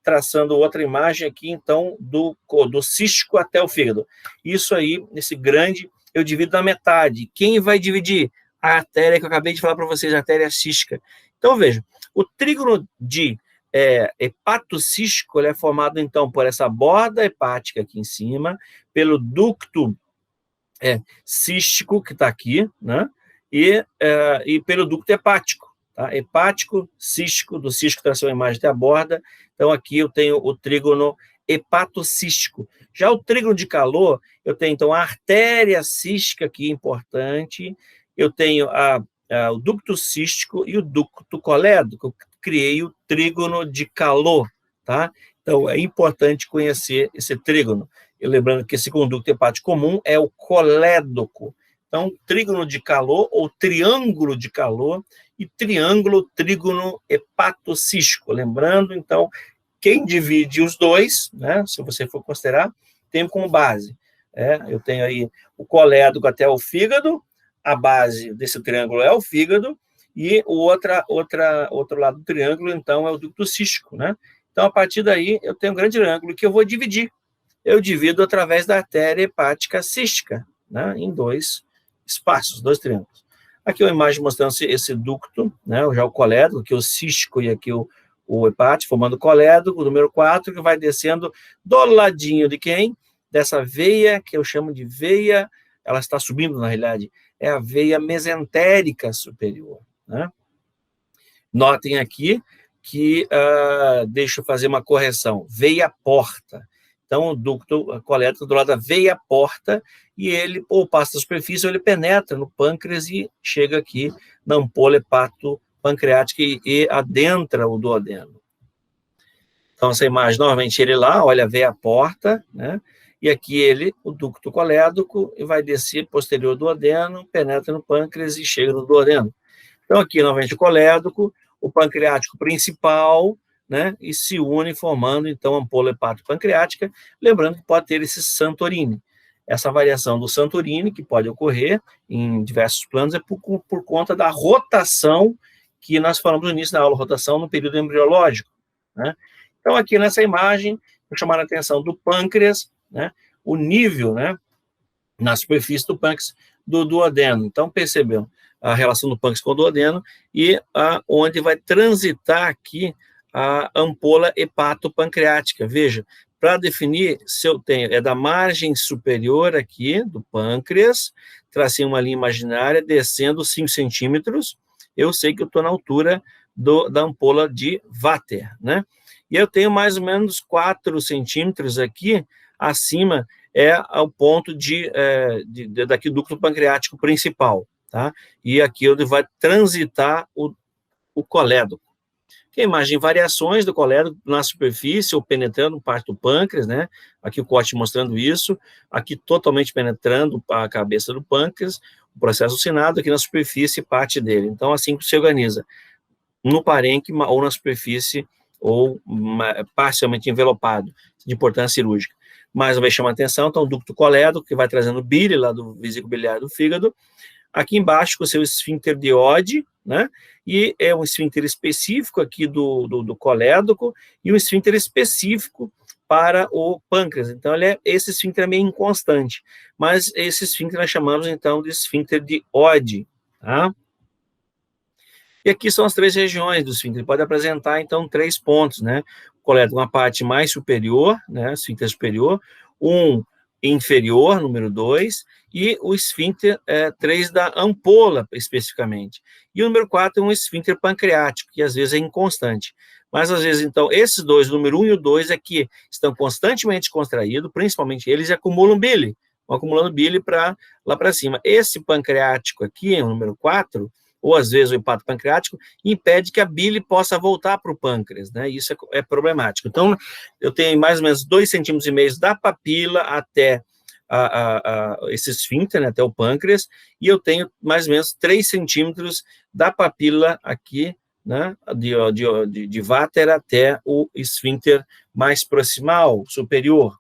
traçando outra imagem aqui, então, do cístico até o fígado. Isso aí, nesse grande, eu divido na metade. Quem vai dividir? A artéria que eu acabei de falar para vocês, a artéria cística. Então, veja, o trígono de hepatocístico é formado, então, por essa borda hepática aqui em cima, pelo ducto cístico, que está aqui, né? E pelo ducto hepático. Tá? Hepático, cístico, do cístico traçou a imagem até a borda. Então, aqui eu tenho o trígono hepatocístico. Já o trígono de calor, eu tenho, então, a artéria cística aqui, importante. Eu tenho o ducto cístico e o ducto colédoco. Eu criei o trígono de calor, tá? Então, é importante conhecer esse trígono. E lembrando que esse conduto hepático comum é o colédoco. Então, trígono de calor ou triângulo de calor e trígono hepatocístico. Lembrando, então, quem divide os dois, né, se você for considerar, tem como base. Eu tenho aí o colédoco até o fígado, a base desse triângulo é o fígado, e o outro lado do triângulo, então, é o ducto cístico, né? Então, a partir daí, eu tenho um grande triângulo que eu vou dividir. Eu divido através da artéria hepática cística, né, em dois espaços, dois triângulos. Aqui é uma imagem mostrando esse ducto, né, já o colédoco, aqui o cístico e aqui o hepático, formando o colédoco, número 4, que vai descendo do ladinho de quem? Dessa veia, que eu chamo de veia, ela está subindo, na realidade, é a veia mesentérica superior, né? Notem aqui que, deixa eu fazer uma correção, veia porta. Então, o ducto coleta do lado da veia porta, e ele, ou passa da superfície, ou ele penetra no pâncreas e chega aqui na ampola hepatopancreática e adentra o duodeno. Então, essa imagem, novamente, ele lá, olha a veia porta, né? E aqui ele, o ducto colédoco, e vai descer posterior do duodeno, penetra no pâncreas e chega no duodeno. Então, aqui, novamente, o colédoco, o pancreático principal, né, e se une formando, então, a ampola hepatopancreática, lembrando que pode ter esse Santorini. Essa variação do Santorini, que pode ocorrer em diversos planos, é por conta da rotação que nós falamos no início da aula, rotação no período embriológico, né? Então, aqui nessa imagem, vou chamar a atenção do pâncreas, né, o nível, né, na superfície do pâncreas do duodeno. Então, percebeu a relação do pâncreas com o duodeno e onde vai transitar aqui a ampola hepatopancreática. Veja, para definir se eu tenho, é da margem superior aqui do pâncreas, tracei uma linha imaginária descendo 5 centímetros, eu sei que eu estou na altura da ampola de Vater, né? E eu tenho mais ou menos 4 centímetros aqui acima, ao ponto daqui do ducto pancreático principal, tá? E aqui onde vai transitar o colédoco. Aqui a imagem, variações do colédoco na superfície ou penetrando parte do pâncreas, né? Aqui o corte mostrando isso, aqui totalmente penetrando a cabeça do pâncreas, o processo sinado aqui na superfície, parte dele. Então, assim que se organiza, no parênquima ou na superfície, ou parcialmente envelopado, de importância cirúrgica. Mais uma vez chama a atenção, então, o ducto colédoco, que vai trazendo bile lá do vesículo biliar do fígado, aqui embaixo com o seu esfíncter de Oddi, né? E é um esfíncter específico aqui do colédoco e um esfíncter específico para o pâncreas. Então, esse esfíncter é meio inconstante, mas esse esfíncter nós chamamos, então, de esfíncter de Oddi, tá? E aqui são as 3 regiões do esfíncter. Ele pode apresentar, então, 3 pontos, né? O colédoco, uma parte mais superior, né? Esfíncter superior, um inferior, número 2, e o esfíncter 3 da ampola, especificamente. E o número 4 é um esfíncter pancreático, que às vezes é inconstante. Mas, às vezes, então, esses dois, o número 1 e o 2, que estão constantemente contraídos, principalmente eles, e acumulam bile, vão acumulando bile lá para cima. Esse pancreático aqui, o número 4, ou às vezes o hepatopancreático, impede que a bile possa voltar para o pâncreas, né? Isso é problemático. Então, eu tenho mais ou menos 2,5 centímetros da papila até esse esfíncter, né, até o pâncreas, e eu tenho mais ou menos 3 centímetros da papila aqui, né, de Vater até o esfíncter mais proximal, superior.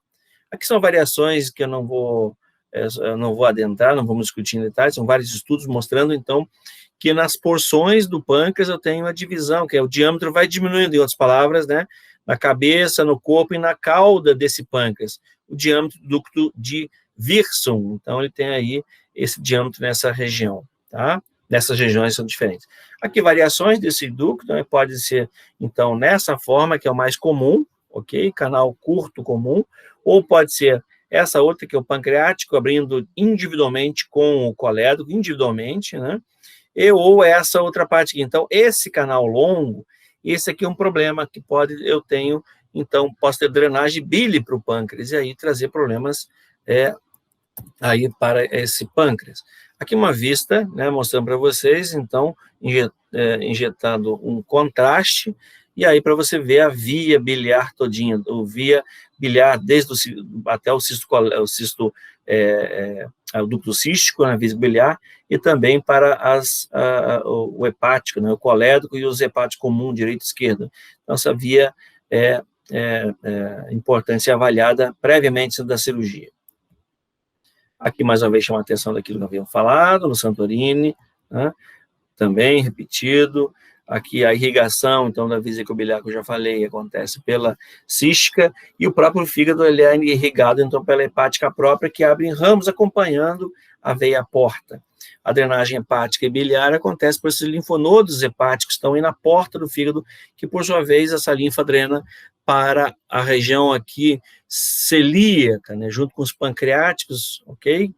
Aqui são variações que eu não vou adentrar, não vamos discutir em detalhes, são vários estudos mostrando, então, que nas porções do pâncreas eu tenho a divisão, que é o diâmetro vai diminuindo, em outras palavras, né, na cabeça, no corpo e na cauda desse pâncreas, o diâmetro do ducto de Wirsum, então ele tem aí esse diâmetro nessa região, tá? Nessas regiões são diferentes. Aqui variações desse ducto, né, pode ser, então, nessa forma, que é o mais comum, ok? Canal curto comum, ou pode ser essa outra, que é o pancreático, abrindo individualmente com o colédoco, individualmente, né? Ou essa outra parte aqui. Então, esse canal longo, esse aqui é um problema que eu tenho, então, posso ter drenagem bile para o pâncreas, e aí trazer problemas aí para esse pâncreas. Aqui uma vista, né, mostrando para vocês, então, injetando um contraste, e aí para você ver a via biliar todinha, o via biliar desde até o ducto cístico, na via biliar, e também para o hepático, né, o colédoco e os hepáticos comum, direito e esquerdo. Então, essa via é importante ser avaliada previamente antes da cirurgia. Aqui, mais uma vez, chama a atenção daquilo que havíamos falado, no Santorini, né? Também repetido. Aqui, a irrigação, então, da vesícula biliar, que eu já falei, acontece pela cística, e o próprio fígado, ele é irrigado, então, pela hepática própria, que abre em ramos acompanhando a veia porta. A drenagem hepática e biliar acontece por esses linfonodos hepáticos que estão aí na porta do fígado, que, por sua vez, essa linfa drena para a região aqui celíaca, né, junto com os pancreáticos, ok?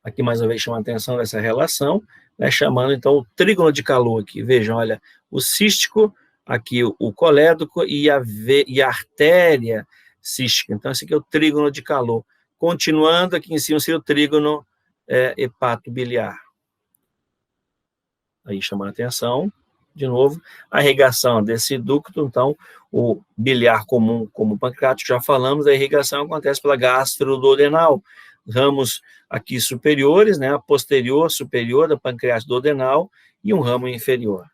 Aqui, mais uma vez, chama a atenção dessa relação, né, chamando, então, o trígono de calor aqui. Vejam, olha, o cístico, aqui o colédoco e a artéria cística. Então, esse aqui é o trígono de calor. Continuando, aqui em cima, seria o trígono hepatobiliar. Aí, chamando a atenção, de novo, a irrigação desse ducto, então, o biliar comum, como o pancreático, já falamos, a irrigação acontece pela gastroduodenal, ramos aqui superiores, né, a posterior, superior da pancreas duodenal e um ramo inferior.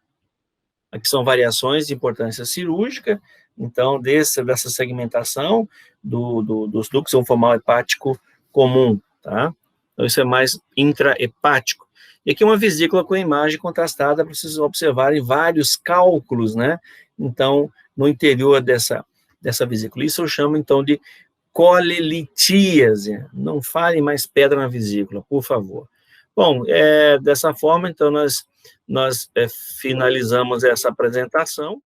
Aqui são variações de importância cirúrgica, então, dessa segmentação dos ductos, é um formal hepático comum, tá? Então, isso é mais intrahepático. E aqui uma vesícula com imagem contrastada para vocês observarem vários cálculos, né? Então, no interior dessa vesícula. Isso eu chamo, então, de colelitíase. Não falem mais pedra na vesícula, por favor. Bom, dessa forma, então, nós finalizamos essa apresentação.